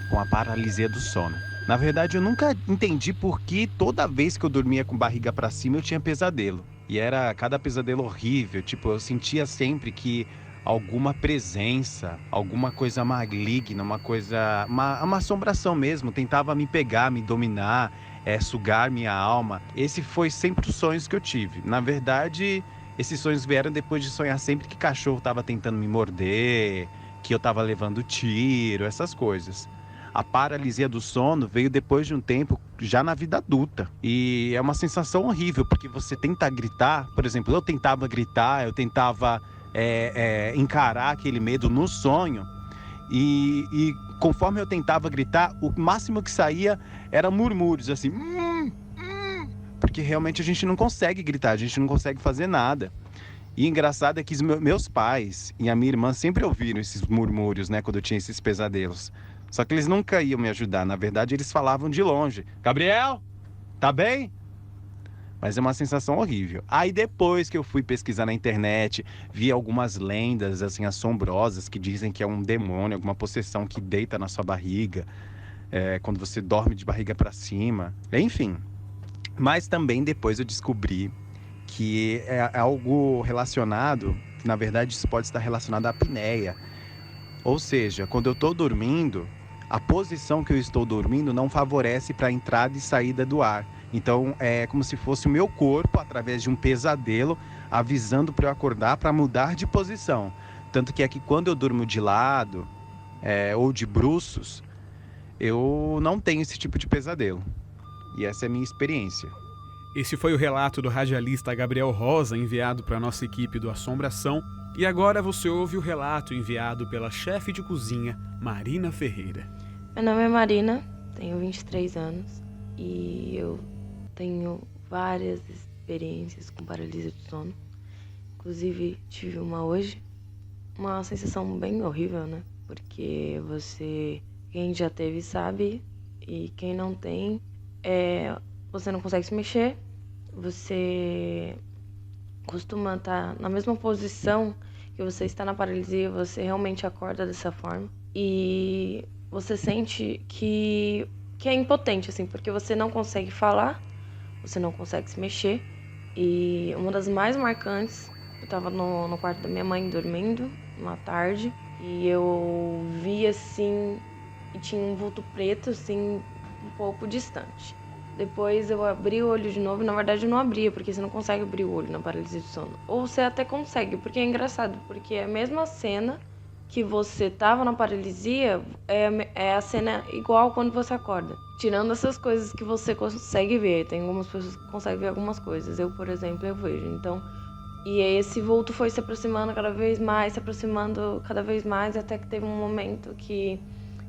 com a paralisia do sono. Na verdade, eu nunca entendi por que toda vez que eu dormia com barriga para cima eu tinha pesadelo. E era cada pesadelo horrível, tipo, eu sentia sempre que alguma presença, alguma coisa maligna, uma assombração mesmo, tentava me pegar, me dominar, sugar minha alma. Esse foi sempre os sonhos que eu tive. Na verdade, esses sonhos vieram depois de sonhar sempre que cachorro estava tentando me morder, que eu estava levando tiro, essas coisas. A paralisia do sono veio depois de um tempo, já na vida adulta. E é uma sensação horrível, porque você tenta gritar, por exemplo, eu tentava gritar, eu tentava encarar aquele medo no sonho. E conforme eu tentava gritar, o máximo que saía era murmúrios, assim, porque realmente a gente não consegue gritar, a gente não consegue fazer nada. E engraçado é que os meus pais e a minha irmã sempre ouviram esses murmúrios, né, quando eu tinha esses pesadelos. Só que eles nunca iam me ajudar, na verdade eles falavam de longe. Gabriel, tá bem? Mas é uma sensação horrível. Aí depois que eu fui pesquisar na internet, vi algumas lendas assim assombrosas que dizem que é um demônio, alguma possessão que deita na sua barriga, quando você dorme de barriga para cima, enfim. Mas também depois eu descobri que é algo relacionado, que na verdade isso pode estar relacionado à apneia. Ou seja, quando eu estou dormindo, a posição que eu estou dormindo não favorece para a entrada e saída do ar. Então é como se fosse o meu corpo, através de um pesadelo, avisando para eu acordar para mudar de posição. Tanto que aqui quando eu durmo de lado ou de bruços, eu não tenho esse tipo de pesadelo. E essa é a minha experiência. Esse foi o relato do radialista Gabriel Rosa, enviado para a nossa equipe do Assombração. E agora você ouve o relato enviado pela chefe de cozinha, Marina Ferreira. Meu nome é Marina, tenho 23 anos e eu tenho várias experiências com paralisia do sono. Inclusive, tive uma hoje. Uma sensação bem horrível, né? Porque quem já teve sabe, e quem não tem, você não consegue se mexer, você costuma estar na mesma posição que você está na paralisia, você realmente acorda dessa forma e você sente que é impotente, assim, porque você não consegue falar, você não consegue se mexer. E uma das mais marcantes, eu estava no quarto da minha mãe dormindo, uma tarde, e eu vi assim, e tinha um vulto preto, assim, um pouco distante. Depois eu abri o olho de novo, na verdade eu não abria, porque você não consegue abrir o olho na paralisia do sono. Ou você até consegue, porque é engraçado, porque é a mesma cena que você tava na paralisia, é a cena igual quando você acorda. Tirando essas coisas que você consegue ver, tem algumas pessoas que conseguem ver algumas coisas. Eu, por exemplo, eu vejo. Então, e esse vulto foi se aproximando cada vez mais, se aproximando cada vez mais, até que teve um momento que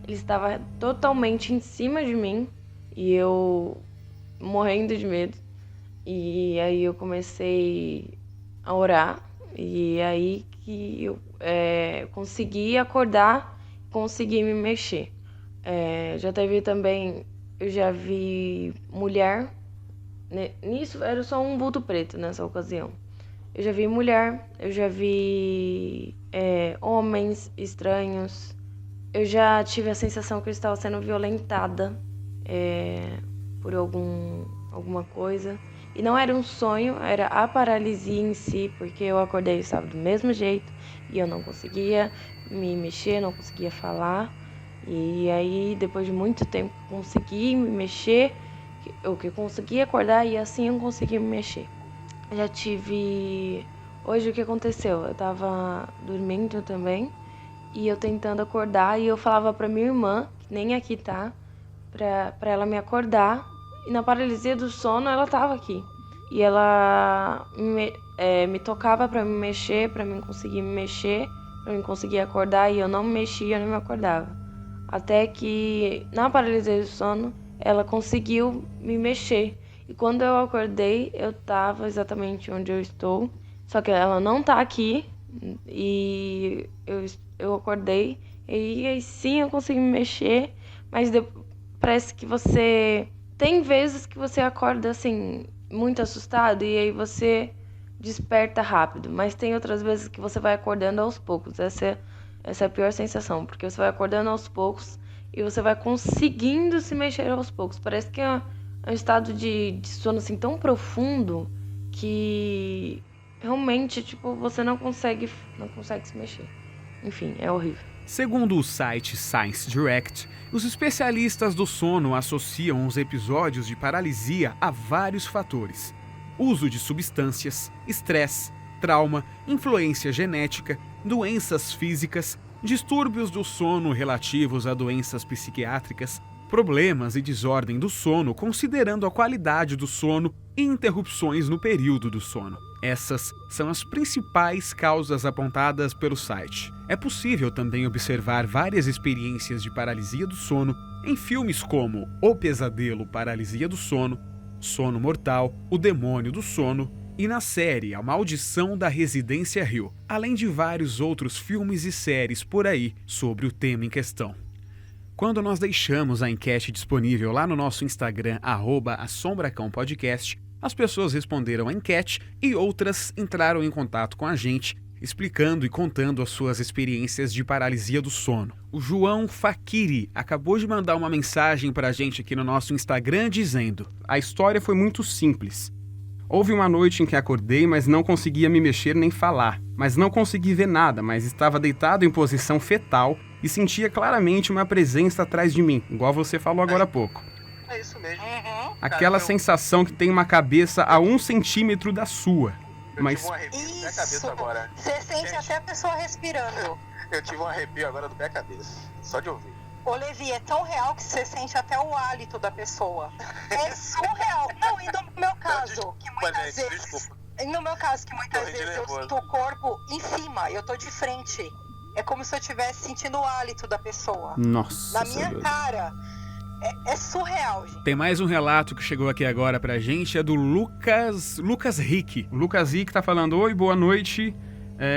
ele estava totalmente em cima de mim, e eu morrendo de medo. E aí eu comecei a orar, e aí que eu consegui acordar, consegui me mexer. Já teve também, eu já vi mulher, né? Nisso era só um vulto preto nessa ocasião. Eu já vi mulher, eu já vi homens estranhos, eu já tive a sensação que eu estava sendo violentada por alguma coisa. E não era um sonho, era a paralisia em si, porque eu acordei e estava do mesmo jeito e eu não conseguia me mexer, não conseguia falar. E aí, depois de muito tempo, consegui me mexer, eu consegui acordar e assim eu consegui me mexer. Já tive... Hoje o que aconteceu? Eu estava dormindo também e eu tentando acordar e eu falava pra minha irmã, que nem aqui tá, pra ela me acordar. E na paralisia do sono ela tava aqui. E ela me tocava pra me mexer, pra mim conseguir me mexer, pra mim conseguir acordar, e eu não me mexia, eu não me acordava. Até que na paralisia do sono ela conseguiu me mexer. E quando eu acordei, eu tava exatamente onde eu estou. Só que ela não tá aqui. E eu acordei. E aí sim eu consegui me mexer. Mas parece que você... Tem vezes que você acorda assim, muito assustado, e aí você desperta rápido. Mas tem outras vezes que você vai acordando aos poucos. Essa é a pior sensação, porque você vai acordando aos poucos e você vai conseguindo se mexer aos poucos. Parece que é um estado de sono assim, tão profundo que realmente você não consegue se mexer. Enfim, é horrível. Segundo o site Science Direct, os especialistas do sono associam os episódios de paralisia a vários fatores: uso de substâncias, estresse, trauma, influência genética, doenças físicas, distúrbios do sono relativos a doenças psiquiátricas, problemas e desordem do sono considerando a qualidade do sono e interrupções no período do sono. Essas são as principais causas apontadas pelo site. É possível também observar várias experiências de paralisia do sono em filmes como O Pesadelo, Paralisia do Sono, Sono Mortal, O Demônio do Sono e na série A Maldição da Residência Hill, além de vários outros filmes e séries por aí sobre o tema em questão. Quando nós deixamos a enquete disponível lá no nosso Instagram, @assombracãopodcast, as pessoas responderam a enquete e outras entraram em contato com a gente, explicando e contando as suas experiências de paralisia do sono. O João Fakiri acabou de mandar uma mensagem pra gente aqui no nosso Instagram dizendo: a história foi muito simples. Houve uma noite em que acordei, mas não conseguia me mexer nem falar. Mas não consegui ver nada, mas estava deitado em posição fetal e sentia claramente uma presença atrás de mim, igual você falou agora há pouco. É isso mesmo. Aquela sensação que tem uma cabeça a 1 centímetro da sua. Mas Eu tive um arrepio do pé à cabeça agora. Você sente Gente, até a pessoa respirando. Eu tive um arrepio agora do pé à cabeça. Só de ouvir. Ô, Levi, é tão real que você sente até o hálito da pessoa. É surreal. Não, e no meu caso, que muitas gente, vezes... desculpa. No meu caso, que muitas Tô vezes eu nervoso. sinto o corpo em cima, eu tô de frente. É como se eu estivesse sentindo o hálito da pessoa. nossa, Na minha Senhor. cara. É surreal, gente. Tem mais um relato que chegou aqui agora pra gente, é do Lucas Rick. O Lucas Rick tá falando: oi, boa noite.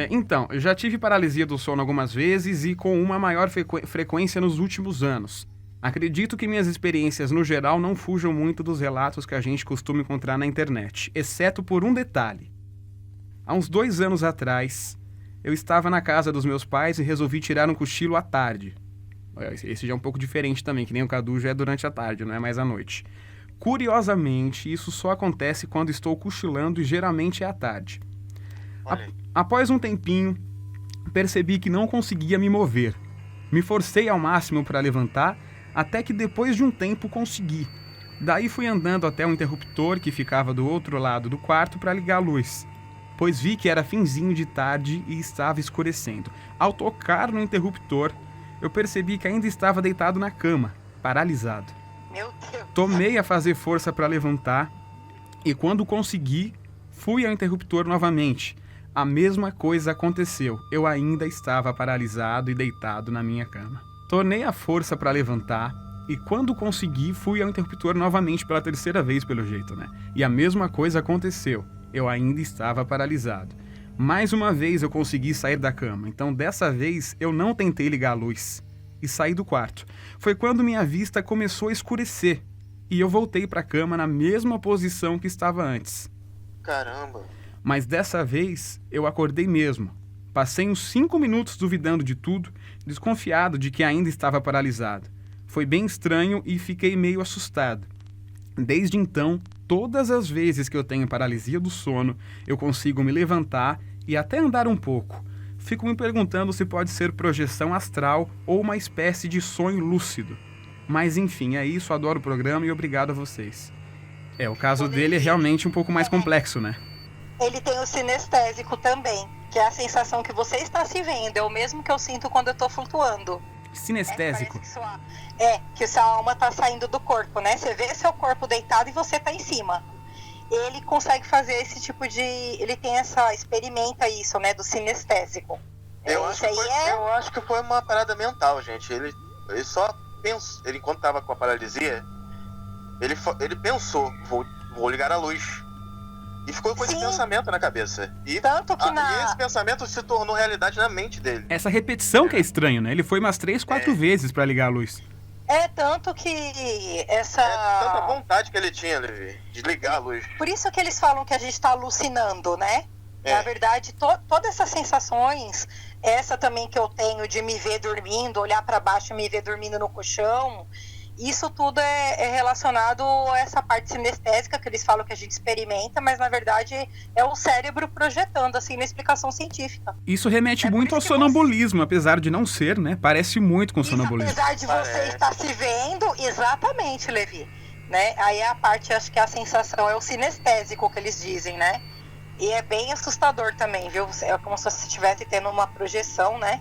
Então, eu já tive paralisia do sono algumas vezes e com uma maior frequência nos últimos anos. Acredito que minhas experiências no geral não fujam muito dos relatos que a gente costuma encontrar na internet, exceto por um detalhe. Há uns 2 anos atrás, eu estava na casa dos meus pais e resolvi tirar um cochilo à tarde. Esse já é um pouco diferente também, que nem o Cadu já é durante a tarde, não é mais à noite. Curiosamente, isso só acontece quando estou cochilando e geralmente é à tarde. Olha aí. Após um tempinho, percebi que não conseguia me mover. Me forcei ao máximo para levantar, até que depois de um tempo consegui. Daí fui andando até o interruptor que ficava do outro lado do quarto para ligar a luz, pois vi que era finzinho de tarde e estava escurecendo. Ao tocar no interruptor, eu percebi que ainda estava deitado na cama, paralisado. Meu Deus. Tomei a fazer força para levantar e quando consegui, fui ao interruptor novamente. A mesma coisa aconteceu. Eu ainda estava paralisado e deitado na minha cama. Tornei a força para levantar e quando consegui, fui ao interruptor novamente pela 3ª vez, pelo jeito, né? E a mesma coisa aconteceu. Eu ainda estava paralisado. Mais uma vez eu consegui sair da cama, então dessa vez eu não tentei ligar a luz e saí do quarto. Foi quando minha vista começou a escurecer e eu voltei para a cama na mesma posição que estava antes. Caramba. Mas dessa vez eu acordei mesmo. Passei uns 5 minutos duvidando de tudo, desconfiado de que ainda estava paralisado. Foi bem estranho e fiquei meio assustado. Desde então, todas as vezes que eu tenho paralisia do sono, eu consigo me levantar e até andar um pouco. Fico me perguntando se pode ser projeção astral ou uma espécie de sonho lúcido. Mas enfim, é isso, adoro o programa e obrigado a vocês. O caso dele é realmente um pouco mais complexo, né? Ele tem o sinestésico também, que é a sensação que você está se vendo. É o mesmo que eu sinto quando eu tô flutuando. Sinestésico. Que sua alma tá saindo do corpo, né? Você vê seu corpo deitado e você tá em cima. Ele consegue fazer esse tipo de... Ele tem experimenta isso, né? Do sinestésico. Eu acho que foi uma parada mental, gente. Ele só pensou... Ele, enquanto tava com a paralisia, ele pensou, vou ligar a luz. E ficou com esse pensamento na cabeça. E, tanto que e esse pensamento se tornou realidade na mente dele. Essa repetição que é estranho, né? Ele foi umas 3, 4 vezes pra ligar a luz. Tanto que tanta vontade que ele tinha, Levi, de ligar a luz. Por isso que eles falam que a gente tá alucinando, né? Na verdade, todas essas sensações, essa também que eu tenho de me ver dormindo, olhar pra baixo e me ver dormindo no colchão, isso tudo é relacionado a essa parte sinestésica que eles falam que a gente experimenta, mas na verdade é o cérebro projetando, assim, na explicação científica. Isso remete muito ao sonambulismo, apesar de não ser, né? Parece muito com sonambulismo. Apesar de você estar se vendo, exatamente, Levi. Né? Aí a parte, acho que a sensação é o sinestésico que eles dizem, né? E é bem assustador também, viu? É como se você estivesse tendo uma projeção, né?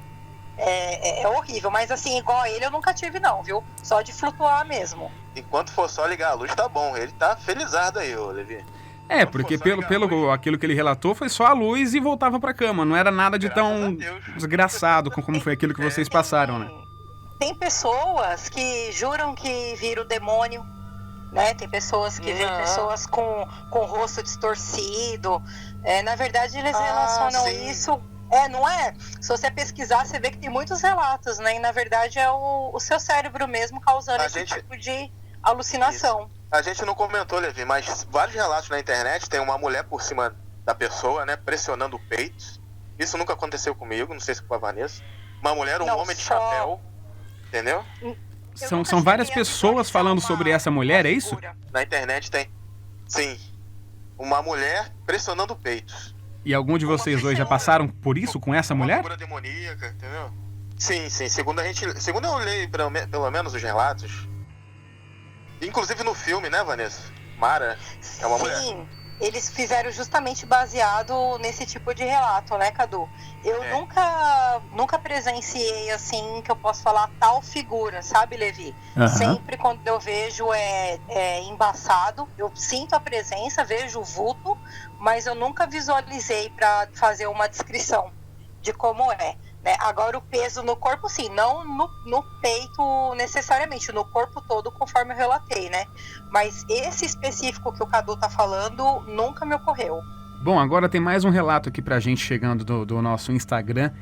É horrível, mas assim, igual a ele eu nunca tive não, viu? Só de flutuar mesmo. Enquanto for só ligar a luz, tá bom. Ele tá felizardo aí, ô Levi. Porque pelo aquilo que ele relatou, foi só a luz e voltava pra cama. Não era nada de tão desgraçado como foi aquilo que vocês passaram, né? Tem pessoas que juram que viram o demônio. né? Tem pessoas que veem pessoas com o rosto distorcido. Na verdade, eles relacionam isso... não é? Se você pesquisar, você vê que tem muitos relatos, né? E, na verdade, é o seu cérebro mesmo causando esse tipo de alucinação. Isso. A gente não comentou, Levi, mas vários relatos na internet, tem uma mulher por cima da pessoa, né? Pressionando o peito. Isso nunca aconteceu comigo, não sei se com a Vanessa. Uma mulher, um homem de chapéu, entendeu? São várias pessoas falando sobre essa mulher, é isso? Na internet tem, sim, uma mulher pressionando peitos. E algum de vocês dois já passaram por isso com essa mulher? Uma figura demoníaca, entendeu? Sim. Segundo eu olhei pelo menos os relatos, inclusive no filme, né, Vanessa? Mara é uma mulher. Sim, eles fizeram justamente baseado nesse tipo de relato, né, Cadu? Eu nunca presenciei, assim, que eu posso falar tal figura, sabe, Levi? Sempre quando eu vejo embaçado, eu sinto a presença, vejo o vulto, mas eu nunca visualizei para fazer uma descrição de como é. Né? Agora, o peso no corpo, sim, não no peito necessariamente, no corpo todo, conforme eu relatei, né? Mas esse específico que o Cadu tá falando nunca me ocorreu. Bom, agora tem mais um relato aqui pra gente chegando do nosso Instagram,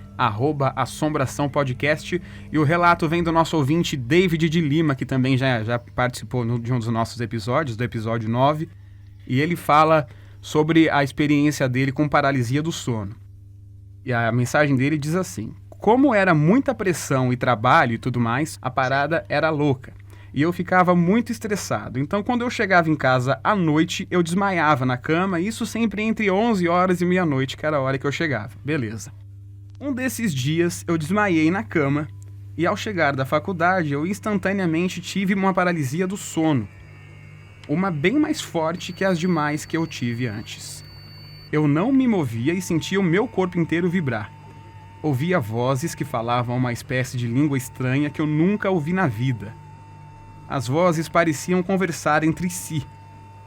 @assombraçãopodcast, e o relato vem do nosso ouvinte David de Lima, que também já participou de um dos nossos episódios, do episódio 9, e ele fala sobre a experiência dele com paralisia do sono. E a mensagem dele diz assim: como era muita pressão e trabalho e tudo mais, a parada era louca. E eu ficava muito estressado. Então, quando eu chegava em casa à noite, eu desmaiava na cama, isso sempre entre 11 horas e meia-noite, que era a hora que eu chegava. Beleza. Um desses dias, eu desmaiei na cama, e ao chegar da faculdade, eu instantaneamente tive uma paralisia do sono. Uma bem mais forte que as demais que eu tive antes. Eu não me movia e sentia o meu corpo inteiro vibrar. Ouvia vozes que falavam uma espécie de língua estranha que eu nunca ouvi na vida. As vozes pareciam conversar entre si,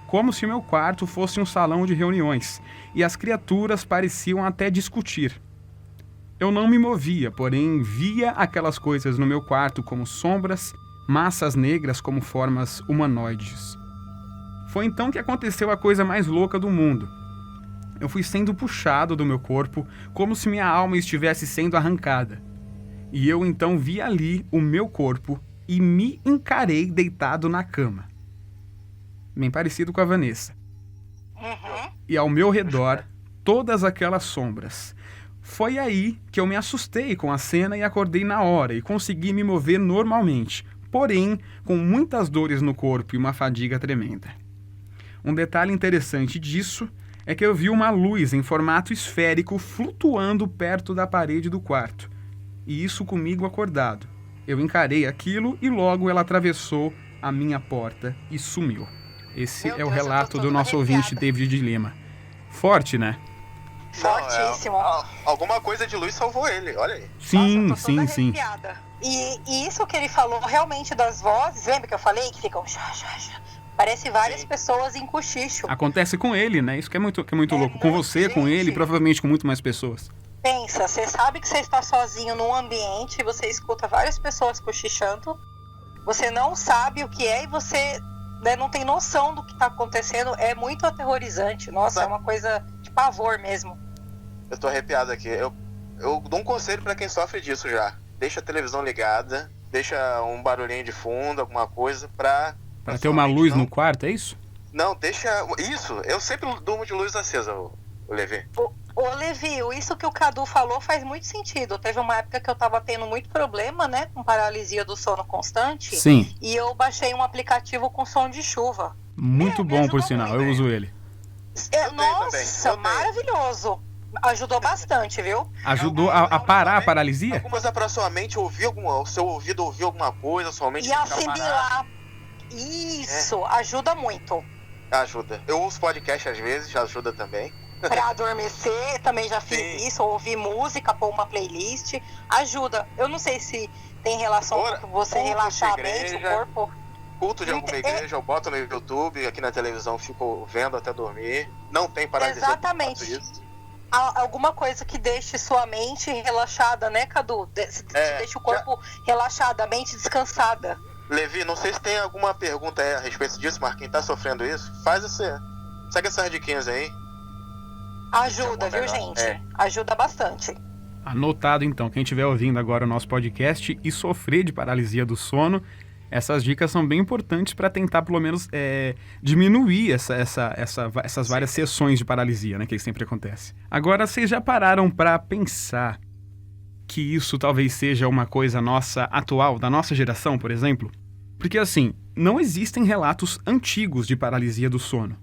como se meu quarto fosse um salão de reuniões, e as criaturas pareciam até discutir. Eu não me movia, porém via aquelas coisas no meu quarto como sombras, massas negras como formas humanoides. Foi então que aconteceu a coisa mais louca do mundo. Eu fui sendo puxado do meu corpo como se minha alma estivesse sendo arrancada. E eu então vi ali o meu corpo e me encarei deitado na cama. Bem parecido com a Vanessa. E ao meu redor, todas aquelas sombras. Foi aí que eu me assustei com a cena e acordei na hora e consegui me mover normalmente, porém com muitas dores no corpo e uma fadiga tremenda. Um detalhe interessante disso é que eu vi uma luz em formato esférico flutuando perto da parede do quarto. E isso comigo acordado. Eu encarei aquilo e logo ela atravessou a minha porta e sumiu. Esse é o relato do nosso ouvinte David de Lima. Forte, né? Fortíssimo. Alguma coisa de luz salvou ele, olha aí. Sim, Nossa, sim, sim. E isso que ele falou realmente das vozes, lembra que eu falei que ficam... Parece várias pessoas em cochicho. Acontece com ele, né? Isso que é muito louco. Com você, com ele, provavelmente com muito mais pessoas. Pensa, você sabe que você está sozinho num ambiente e você escuta várias pessoas cochichando. Você não sabe o que é e você não tem noção do que está acontecendo. É muito aterrorizante. Nossa, é uma coisa de pavor mesmo. Eu tô arrepiado aqui. Eu dou um conselho pra quem sofre disso já. Deixa a televisão ligada, deixa um barulhinho de fundo, alguma coisa pra ter uma luz no quarto, é isso? Não, deixa... Isso, eu sempre durmo de luz acesa, o Levi. Ô Levi, isso que o Cadu falou faz muito sentido. Teve uma época que eu tava tendo muito problema, né, com paralisia do sono constante. Sim. E eu baixei um aplicativo com som de chuva. Muito bom, por sinal, eu uso ele. Nossa, maravilhoso. Ajudou bastante, viu? Ajudou a parar a paralisia? Alguma coisa pra sua mente ouvir o seu ouvido ouvir alguma coisa, sua mente... E assimilar. Isso, ajuda muito. Ajuda. Eu ouço podcast às vezes, já ajuda também. Pra adormecer, também já fiz isso, ouvir música, pôr uma playlist, ajuda. Eu não sei se tem relação com você relaxar a mente, o corpo. Culto de alguma igreja, eu boto no YouTube, aqui na televisão, fico vendo até dormir. Não tem paralisia. Exatamente. Alguma coisa que deixe sua mente relaxada, né, Cadu? Deixe o corpo relaxado, a mente descansada. Levi, não sei se tem alguma pergunta aí a respeito disso, mas quem tá sofrendo isso, segue essas diquinhas aí. Ajuda, viu, gente? Ajuda bastante. Anotado, então, quem estiver ouvindo agora o nosso podcast e sofrer de paralisia do sono, essas dicas são bem importantes para tentar, pelo menos, diminuir essas várias sessões de paralisia, né, que sempre acontece. Agora, vocês já pararam para pensar que isso talvez seja uma coisa nossa atual, da nossa geração, por exemplo? Porque, assim, não existem relatos antigos de paralisia do sono.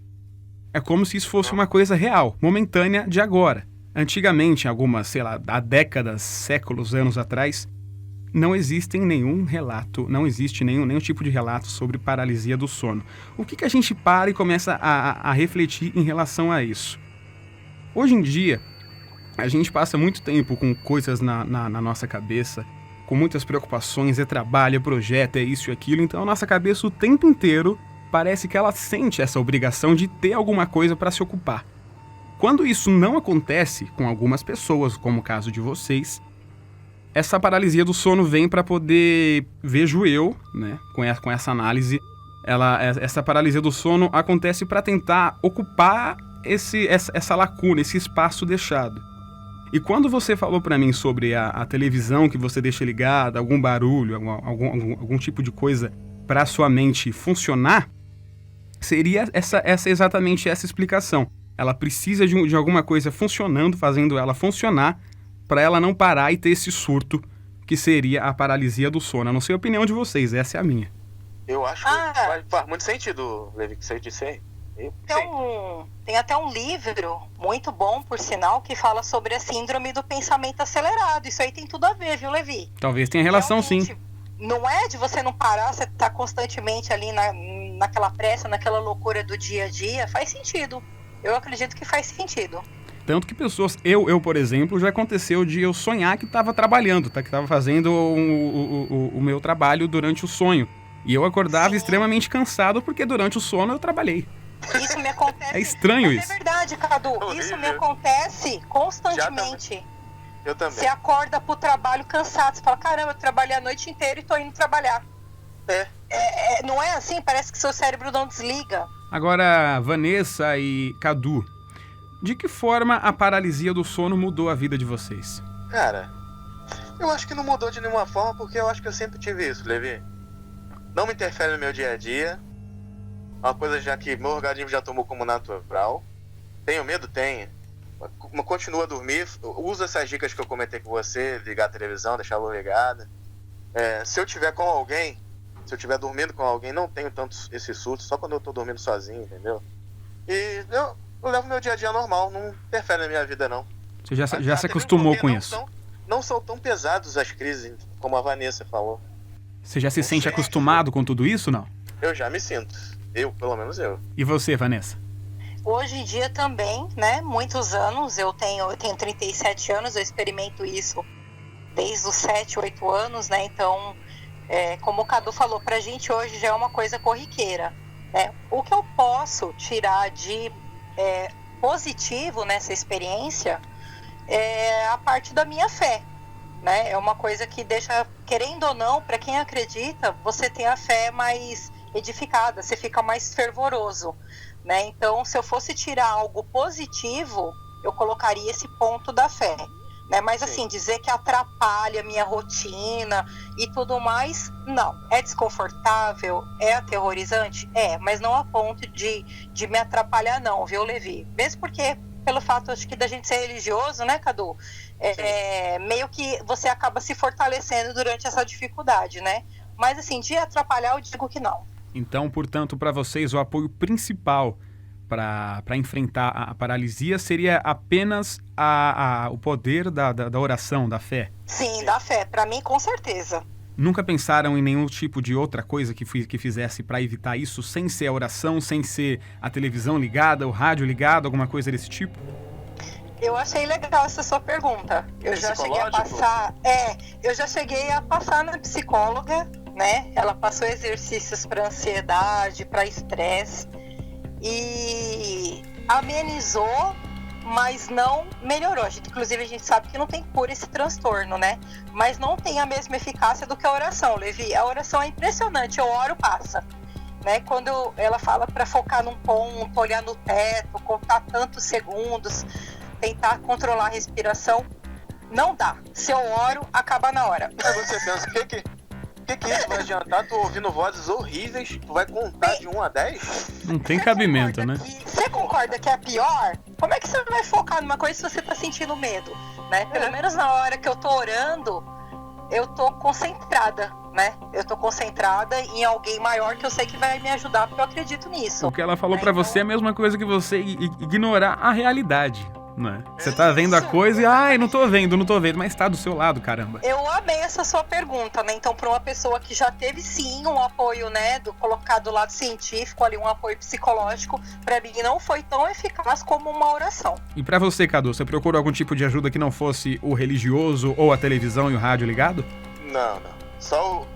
É como se isso fosse uma coisa real, momentânea de agora. Antigamente, algumas, sei lá, há décadas, séculos, anos atrás, não existe nenhum tipo de relato sobre paralisia do sono. O que a gente para e começa a refletir em relação a isso? Hoje em dia, a gente passa muito tempo com coisas na nossa cabeça, com muitas preocupações, é trabalho, é projeto, é isso e aquilo, então a nossa cabeça o tempo inteiro parece que ela sente essa obrigação de ter alguma coisa para se ocupar. Quando isso não acontece com algumas pessoas, como o caso de vocês, essa paralisia do sono vem para poder, vejo eu, né, com essa análise, essa paralisia do sono acontece para tentar ocupar essa lacuna, esse espaço deixado. E quando você falou para mim sobre a televisão que você deixa ligada, algum barulho, algum tipo de coisa para sua mente funcionar, seria exatamente essa explicação. Ela precisa de alguma coisa funcionando, fazendo ela funcionar, para ela não parar e ter esse surto que seria a paralisia do sono. Eu não sei a opinião de vocês, essa é a minha. Eu acho que faz muito sentido, Levi, que você disse aí. Tem até um livro muito bom, por sinal, que fala sobre a síndrome do pensamento acelerado. Isso aí tem tudo a ver, viu, Levi? Talvez tenha relação, sim. Não é de você não parar, você tá constantemente ali naquela pressa, naquela loucura do dia a dia. Faz sentido. Eu acredito que faz sentido. Tanto que pessoas... Eu, por exemplo, já aconteceu de eu sonhar que estava trabalhando, que estava fazendo o meu trabalho durante o sonho. E eu acordava extremamente cansado porque durante o sono eu trabalhei. Isso me acontece. É estranho isso. É verdade, Cadu. Isso me acontece constantemente. Eu também. Você acorda pro trabalho cansado. Você fala, caramba, eu trabalhei a noite inteira e tô indo trabalhar. Não é assim? Parece que seu cérebro não desliga. Agora, Vanessa e Cadu, de que forma a paralisia do sono mudou a vida de vocês? Cara, eu acho que não mudou de nenhuma forma, porque eu acho que eu sempre tive isso, Levi. Não me interfere no meu dia a dia. Uma coisa já que meu organismo já tomou como natural. Tenho medo? Tenho. Continua a dormir. Usa essas dicas que eu comentei com você. Ligar a televisão, deixar a luz ligada. Se eu tiver com alguém, se eu estiver dormindo com alguém, não tenho tanto esse surto. Só quando eu tô dormindo sozinho, entendeu? E eu levo meu dia a dia normal. Não interfere na minha vida, não. Você já se acostumou com isso? Não são tão pesados as crises, como a Vanessa falou. Você já se sente acostumado com tudo isso, não? Eu já me sinto. Pelo menos eu. E você, Vanessa? Hoje em dia também, né? Muitos anos. Eu tenho 37 anos, eu experimento isso desde os 7, 8 anos, né? Então, como o Cadu falou, pra gente hoje já é uma coisa corriqueira, né? O que eu posso tirar de positivo nessa experiência é a parte da minha fé, né? É uma coisa que deixa, querendo ou não, para quem acredita, você tem a fé mais edificada, você fica mais fervoroso, né? Então, se eu fosse tirar algo positivo, eu colocaria esse ponto da fé, né? Mas assim, dizer que atrapalha a minha rotina e tudo mais, não. É desconfortável, é aterrorizante? Mas não a ponto de me atrapalhar não, viu, Levi? Mesmo porque, pelo fato, acho que da gente ser religioso, né, Cadu? Meio que você acaba se fortalecendo durante essa dificuldade, né? Mas assim, de atrapalhar, eu digo que não. Então, portanto, para vocês, o apoio principal para enfrentar a paralisia seria apenas o poder da oração, da fé? Sim, da fé. Para mim, com certeza. Nunca pensaram em nenhum tipo de outra coisa que fizesse para evitar isso, sem ser a oração, sem ser a televisão ligada, o rádio ligado, alguma coisa desse tipo? Eu achei legal essa sua pergunta. Eu já cheguei a passar na psicóloga, né? Ela passou exercícios para ansiedade, para estresse e amenizou, mas não melhorou. Inclusive, a gente sabe que não tem cura esse transtorno, né? Mas não tem a mesma eficácia do que a oração, Levi. A oração é impressionante, eu oro, passa. Né? Quando ela fala para focar num ponto, olhar no teto, contar tantos segundos, tentar controlar a respiração, não dá. Se eu oro, acaba na hora. Aí você pensa, o que isso vai adiantar? Tu ouvindo vozes horríveis, tu vai contar de 1 a 10? Não tem cabimento, né? Você concorda que é pior? Como é que você vai focar numa coisa se você tá sentindo medo? Né? Pelo menos na hora que eu tô orando, eu tô concentrada, né? Eu tô concentrada em alguém maior que eu sei que vai me ajudar, porque eu acredito nisso. O que ela falou pra você é a mesma coisa que você ignorar a realidade, né? Você tá vendo a coisa e, ai, não tô vendo, mas tá do seu lado, caramba. Eu amei essa sua pergunta, né? Então, pra uma pessoa que já teve, sim, um apoio, né, colocado do lado científico ali, um apoio psicológico, pra mim não foi tão eficaz como uma oração. E pra você, Cadu, você procurou algum tipo de ajuda que não fosse o religioso ou a televisão e o rádio ligado? Não.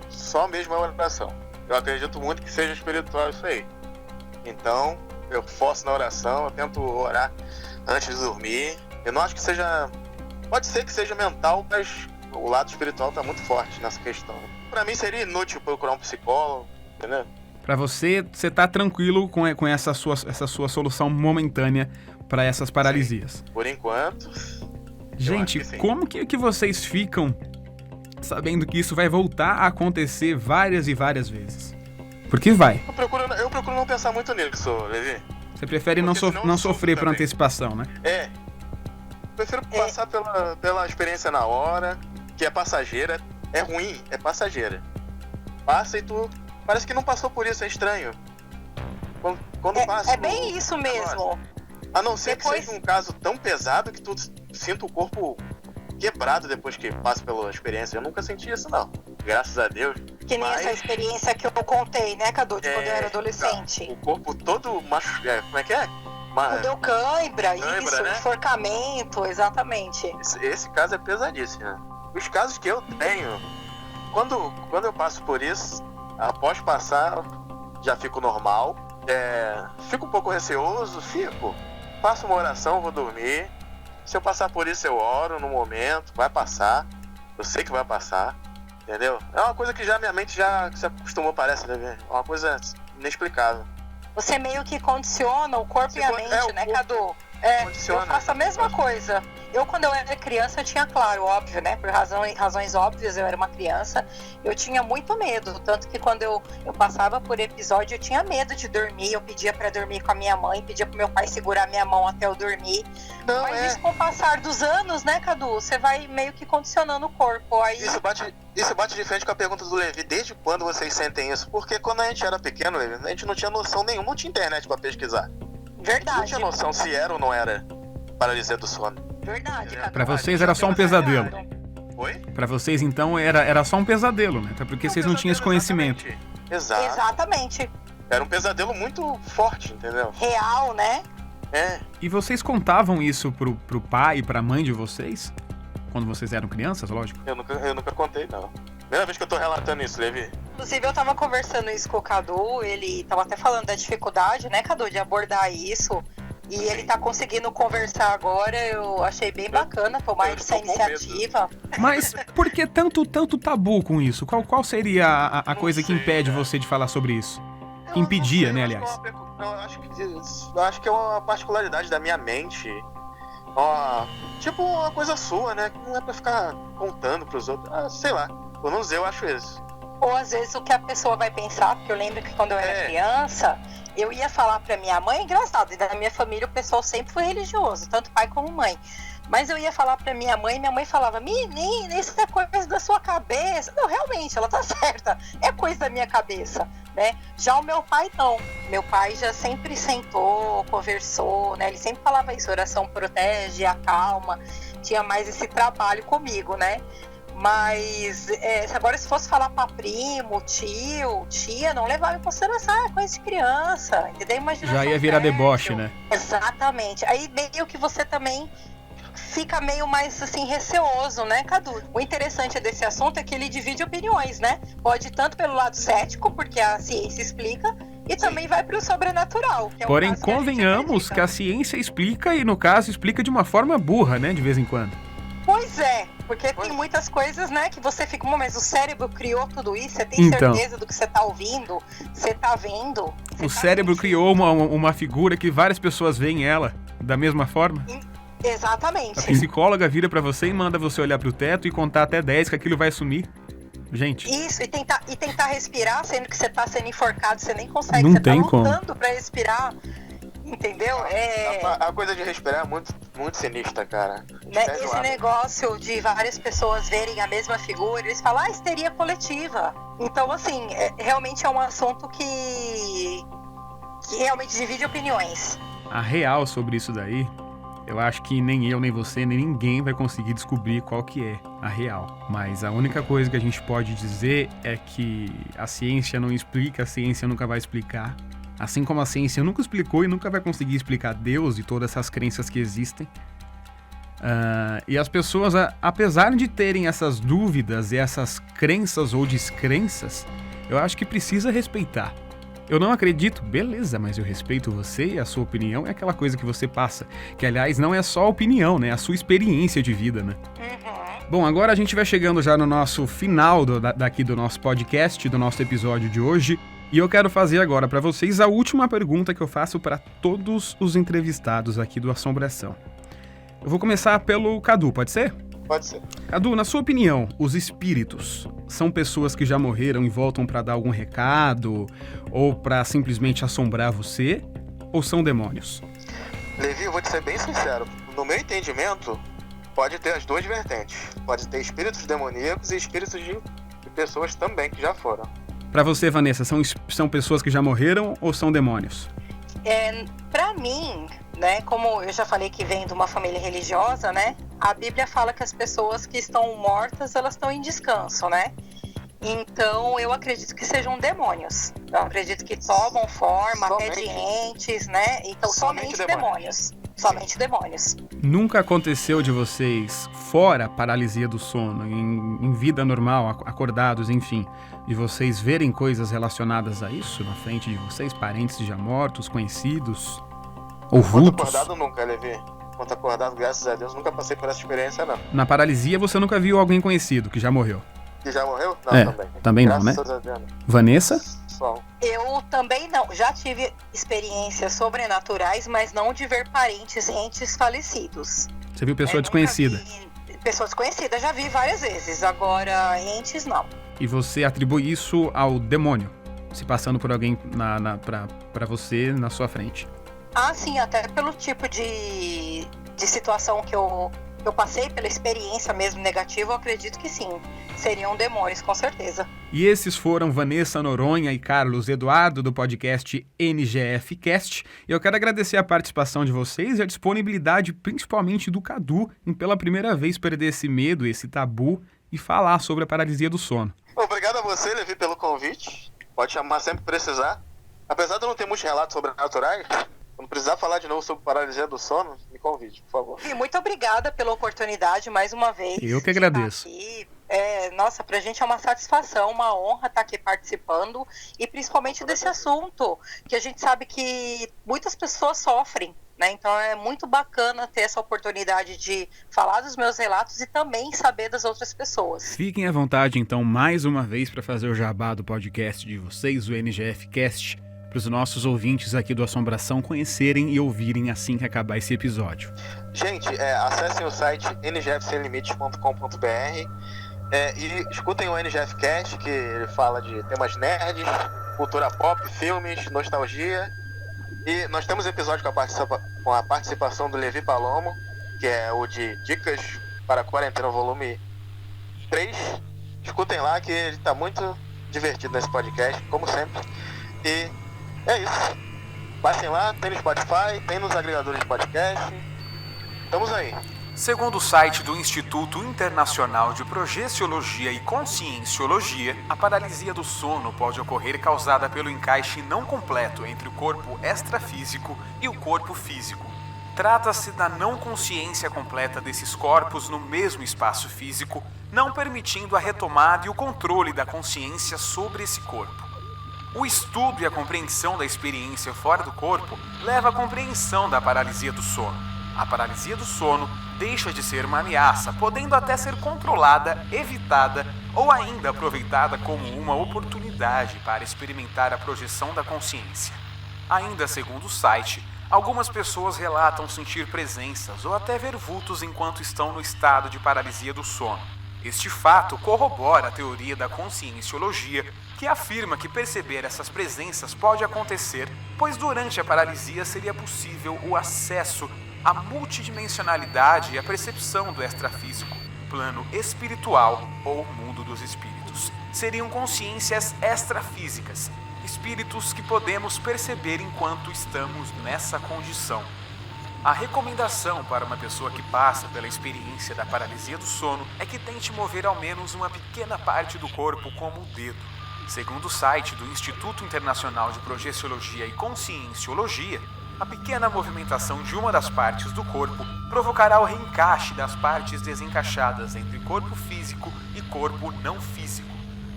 Só mesmo a oração. Eu acredito muito que seja espiritual isso aí. Então, eu forço na oração, eu tento orar antes de dormir. Eu não acho que seja... Pode ser que seja mental, mas o lado espiritual tá muito forte nessa questão. Pra mim seria inútil procurar um psicólogo, entendeu? Pra você tá tranquilo com essa sua solução momentânea pra essas paralisias? Por enquanto... Gente, como que vocês ficam sabendo que isso vai voltar a acontecer várias e várias vezes? Porque vai. Eu procuro não pensar muito nisso, Levi. Você prefere não sofrer por antecipação, né? É. Prefiro passar pela experiência na hora, que é passageira. É ruim, é passageira. Passa e tu... Parece que não passou por isso, é estranho. Quando passa... É bem isso mesmo. A não ser que seja um caso tão pesado que tu sinta o corpo quebrado depois que passa pela experiência. Eu nunca senti isso, não. Graças a Deus. Que nem essa experiência que eu contei, né, Cadu? De quando eu era adolescente. O corpo todo machucado. Como é que é? Deu cãibra, isso, né? enforcamento, exatamente. Esse caso é pesadíssimo, né? Os casos que eu tenho, quando eu passo por isso, após passar, já fico normal. Fico um pouco receoso, faço uma oração, vou dormir. Se eu passar por isso, eu oro no momento, vai passar. Eu sei que vai passar, entendeu? É uma coisa que já minha mente já se acostumou, parece, né? É uma coisa inexplicável. Você meio que condiciona o corpo e a mente, né, Cadu? Eu faço a mesma coisa. Eu, quando eu era criança, eu tinha, claro, óbvio, né? Por razões óbvias, eu era uma criança. Eu tinha muito medo. Tanto que quando eu passava por episódio, eu tinha medo de dormir. Eu pedia pra dormir com a minha mãe, pedia pro meu pai segurar minha mão até eu dormir. Mas isso, com o passar dos anos, né, Cadu? Você vai meio que condicionando o corpo. Aí... Isso bate de frente com a pergunta do Levi. Desde quando vocês sentem isso? Porque quando a gente era pequeno, Levi, a gente não tinha noção nenhuma. Não tinha internet pra pesquisar. Verdade. Não tinha noção se era ou não era paralisia do sono. Verdade, Cadu. Pra vocês era só um pesadelo. Oi? Pra vocês, então, era só um pesadelo, né? Até porque vocês não tinham esse conhecimento. Exatamente. Era um pesadelo muito forte, entendeu? Real, né? E vocês contavam isso pro pai e pra mãe de vocês? Quando vocês eram crianças, lógico? Eu nunca contei, não. Primeira vez que eu tô relatando isso, Levi. Inclusive, eu tava conversando isso com o Cadu, ele tava até falando da dificuldade, né, Cadu, de abordar isso. E ele tá conseguindo conversar agora, eu achei bem bacana tomar essa iniciativa. Mas por que tanto tabu com isso? Qual seria a coisa que impede você de falar sobre isso? Que impedia, né, aliás? Eu acho que é uma particularidade da minha mente. Tipo uma coisa sua, né? Que não é pra ficar contando pros outros. Sei lá, pelo menos eu acho isso. Ou às vezes o que a pessoa vai pensar, porque eu lembro que quando eu era criança, eu ia falar pra minha mãe, engraçado, e da minha família o pessoal sempre foi religioso, tanto pai como mãe. Mas eu ia falar pra minha mãe falava, menina, isso é coisa da sua cabeça. Não, realmente, ela tá certa, é coisa da minha cabeça, né? Já o meu pai não, meu pai já sempre sentou, conversou, né? Ele sempre falava isso, oração protege, acalma, tinha mais esse trabalho comigo, né? Mas agora se fosse falar pra primo, tio, tia, não levava em consideração, é coisa de criança, entendeu? Imaginação já ia virar deboche, né? Exatamente. Aí meio que você também fica meio mais assim receoso, né, Cadu? O interessante desse assunto é que ele divide opiniões, né? Pode ir tanto pelo lado cético, porque a ciência explica, E também vai para o sobrenatural. Que é um Porém, caso que a gente convenhamos acredita. que a ciência explica, e no caso, explica de uma forma burra, né? De vez em quando. Pois é, porque tem muitas coisas, né, que você fica, mas o cérebro criou tudo isso, você tem Então. certeza do que você tá ouvindo, você tá vendo. O cérebro criou uma figura que várias pessoas veem ela da mesma forma. Exatamente. A psicóloga vira pra você e manda você olhar pro teto e contar até 10 que aquilo vai sumir. Gente. Isso, e tentar respirar, sendo que você tá sendo enforcado, você nem consegue, Não você tem tá como. lutando pra respirar. Entendeu? A coisa de respirar é muito, muito sinistra, cara. Né, esse negócio de várias pessoas verem a mesma figura, eles falam, histeria coletiva. Então, assim, realmente é um assunto que realmente divide opiniões. A real sobre isso daí, eu acho que nem eu, nem você, nem ninguém vai conseguir descobrir qual que é a real. Mas a única coisa que a gente pode dizer é que a ciência não explica, a ciência nunca vai explicar. Assim como a ciência nunca explicou e nunca vai conseguir explicar Deus e todas essas crenças que existem. E as pessoas, apesar de terem essas dúvidas e essas crenças ou descrenças, eu acho que precisa respeitar. Eu não acredito, beleza, mas eu respeito você e a sua opinião é aquela coisa que você passa. Que, aliás, não é só opinião, né? É a sua experiência de vida, né? Bom, agora a gente vai chegando já no nosso final daqui do nosso podcast, do nosso episódio de hoje. E eu quero fazer agora para vocês a última pergunta que eu faço para todos os entrevistados aqui do Assombração. Eu vou começar pelo Cadu, pode ser? Pode ser. Cadu, na sua opinião, os espíritos são pessoas que já morreram e voltam para dar algum recado ou para simplesmente assombrar você, ou são demônios? Levi, eu vou te ser bem sincero. No meu entendimento, pode ter as duas vertentes. Pode ter espíritos demoníacos e espíritos de pessoas também que já foram. Pra você, Vanessa, são pessoas que já morreram ou são demônios? Pra mim, né, como eu já falei que vem de uma família religiosa, né, a Bíblia fala que as pessoas que estão mortas, elas estão em descanso, né? Então, eu acredito que sejam demônios. Eu acredito que tomam forma até de entes, né? Então, somente demônios. Somente demônios. Nunca aconteceu de vocês, fora paralisia do sono, em vida normal, acordados, enfim, de vocês verem coisas relacionadas a isso na frente de vocês? Parentes já mortos, conhecidos? Ou vultos? Quanto acordado nunca, Levi. Quanto acordado, graças a Deus, nunca passei por essa experiência, não. Na paralisia você nunca viu alguém conhecido que já morreu? Que já morreu? Não, também. Também não, né? Graças a Deus. Vanessa? Só. Eu também não. Já tive experiências sobrenaturais, mas não de ver parentes, entes falecidos. Você viu pessoa desconhecida? Pessoas desconhecidas, já vi várias vezes. Agora, entes, não. E você atribui isso ao demônio, se passando por alguém pra você na sua frente? Ah, sim, até pelo tipo de situação que eu passei, pela experiência mesmo negativa, eu acredito que sim. Seriam demônios, com certeza. E esses foram Vanessa Noronha e Carlos Eduardo, do podcast NGF Cast. E eu quero agradecer a participação de vocês e a disponibilidade, principalmente do Cadu, em pela primeira vez perder esse medo, esse tabu e falar sobre a paralisia do sono. Obrigado a você, Levi, pelo convite. Pode chamar sempre que precisar. Apesar de eu não ter muitos relatos sobrenaturais, quando precisar falar de novo sobre paralisia do sono, me convide, por favor. E muito obrigada pela oportunidade, mais uma vez. Eu que agradeço. Nossa, pra gente é uma satisfação, uma honra estar aqui participando e principalmente desse assunto, que a gente sabe que muitas pessoas sofrem, né? Então é muito bacana ter essa oportunidade de falar dos meus relatos e também saber das outras pessoas. Fiquem à vontade, então, mais uma vez para fazer o jabá do podcast de vocês, o NGF Cast, para os nossos ouvintes aqui do Assombração conhecerem e ouvirem assim que acabar esse episódio. Gente, acessem o site ngfsemlimites.com.br e escutem o NGF Cast, que ele fala de temas nerds, cultura pop, filmes, nostalgia. E nós temos episódio com a participação do Levi Palomo, que é o de Dicas para a Quarentena, volume 3. Escutem lá, que ele está muito divertido nesse podcast, como sempre. E é isso. Passem lá, tem no Spotify, tem nos agregadores de podcast. Estamos aí. Segundo o site do Instituto Internacional de Projeciologia e Conscienciologia, a paralisia do sono pode ocorrer causada pelo encaixe não completo entre o corpo extrafísico e o corpo físico. Trata-se da não consciência completa desses corpos no mesmo espaço físico, não permitindo a retomada e o controle da consciência sobre esse corpo. O estudo e a compreensão da experiência fora do corpo leva à compreensão da paralisia do sono. A paralisia do sono deixa de ser uma ameaça, podendo até ser controlada, evitada ou ainda aproveitada como uma oportunidade para experimentar a projeção da consciência. Ainda segundo o site, algumas pessoas relatam sentir presenças ou até ver vultos enquanto estão no estado de paralisia do sono. Este fato corrobora a teoria da conscienciologia, que afirma que perceber essas presenças pode acontecer, pois durante a paralisia seria possível o acesso à multidimensionalidade e a percepção do extrafísico, plano espiritual ou mundo dos espíritos. Seriam consciências extrafísicas, espíritos que podemos perceber enquanto estamos nessa condição. A recomendação para uma pessoa que passa pela experiência da paralisia do sono é que tente mover ao menos uma pequena parte do corpo, como o dedo. Segundo o site do Instituto Internacional de Projeciologia e Conscienciologia, a pequena movimentação de uma das partes do corpo provocará o reencaixe das partes desencaixadas entre corpo físico e corpo não físico,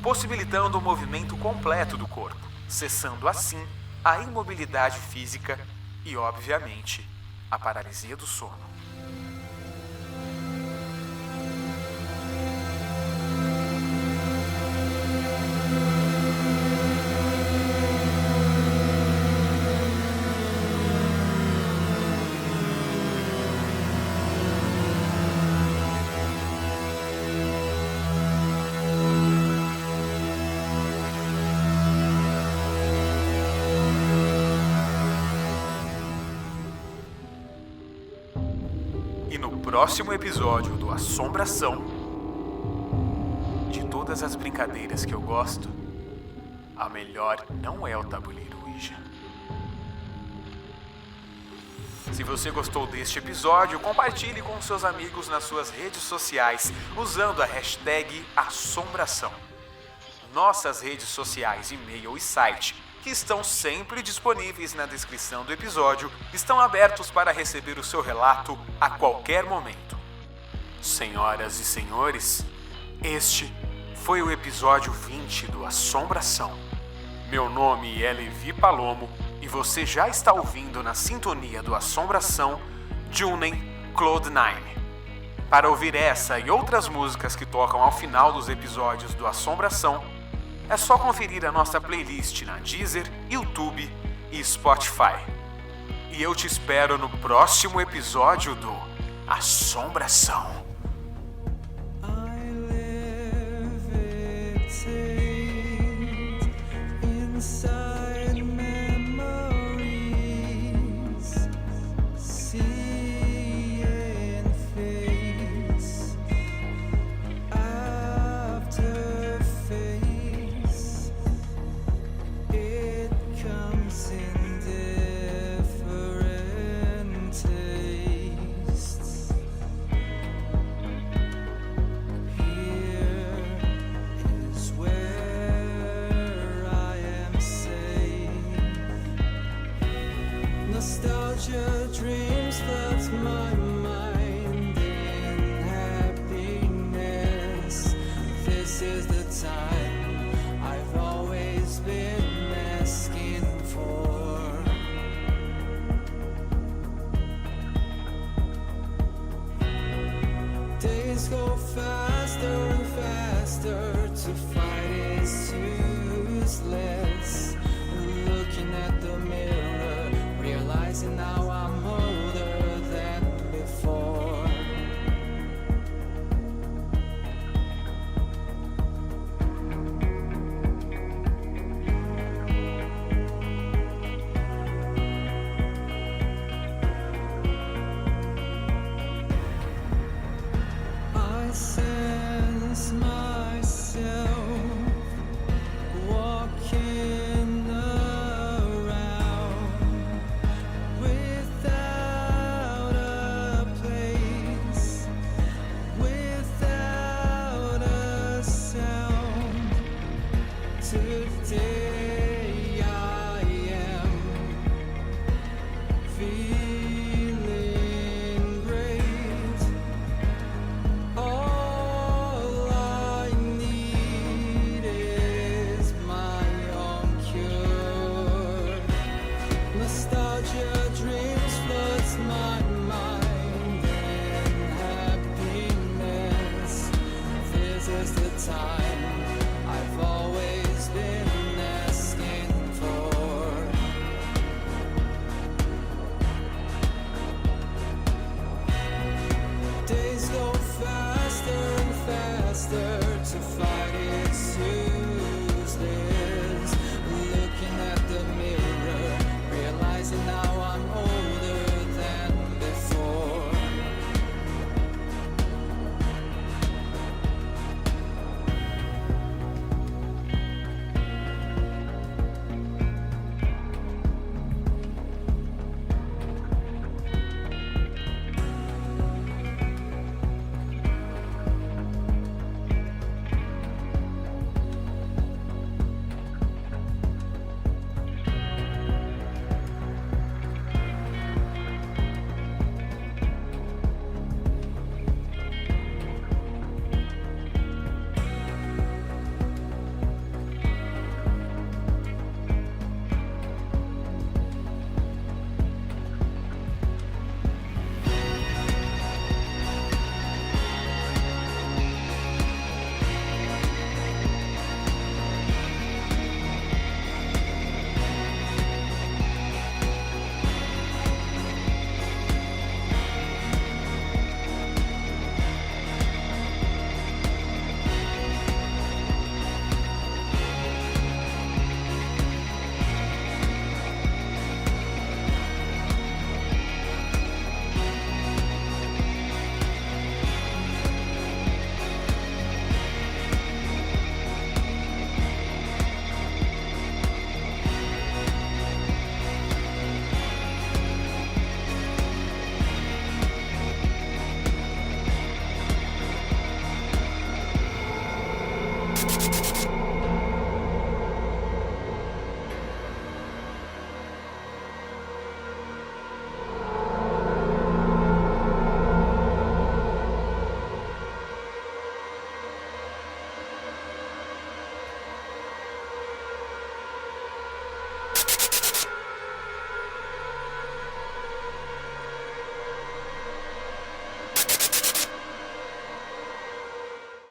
possibilitando o movimento completo do corpo, cessando assim a imobilidade física e, obviamente, a paralisia do sono. E no próximo episódio do Assombração, de todas as brincadeiras que eu gosto, a melhor não é o tabuleiro Ouija. Se você gostou deste episódio, compartilhe com seus amigos nas suas redes sociais usando a hashtag Assombração. Nossas redes sociais, e-mail e site, que estão sempre disponíveis na descrição do episódio, estão abertos para receber o seu relato a qualquer momento. Senhoras e senhores, este foi o episódio 20 do Assombração. Meu nome é Levi Palomo e você já está ouvindo na sintonia do Assombração Junen Cloud9. Para ouvir essa e outras músicas que tocam ao final dos episódios do Assombração, é só conferir a nossa playlist na Deezer, YouTube e Spotify. E eu te espero no próximo episódio do Assombração. Inside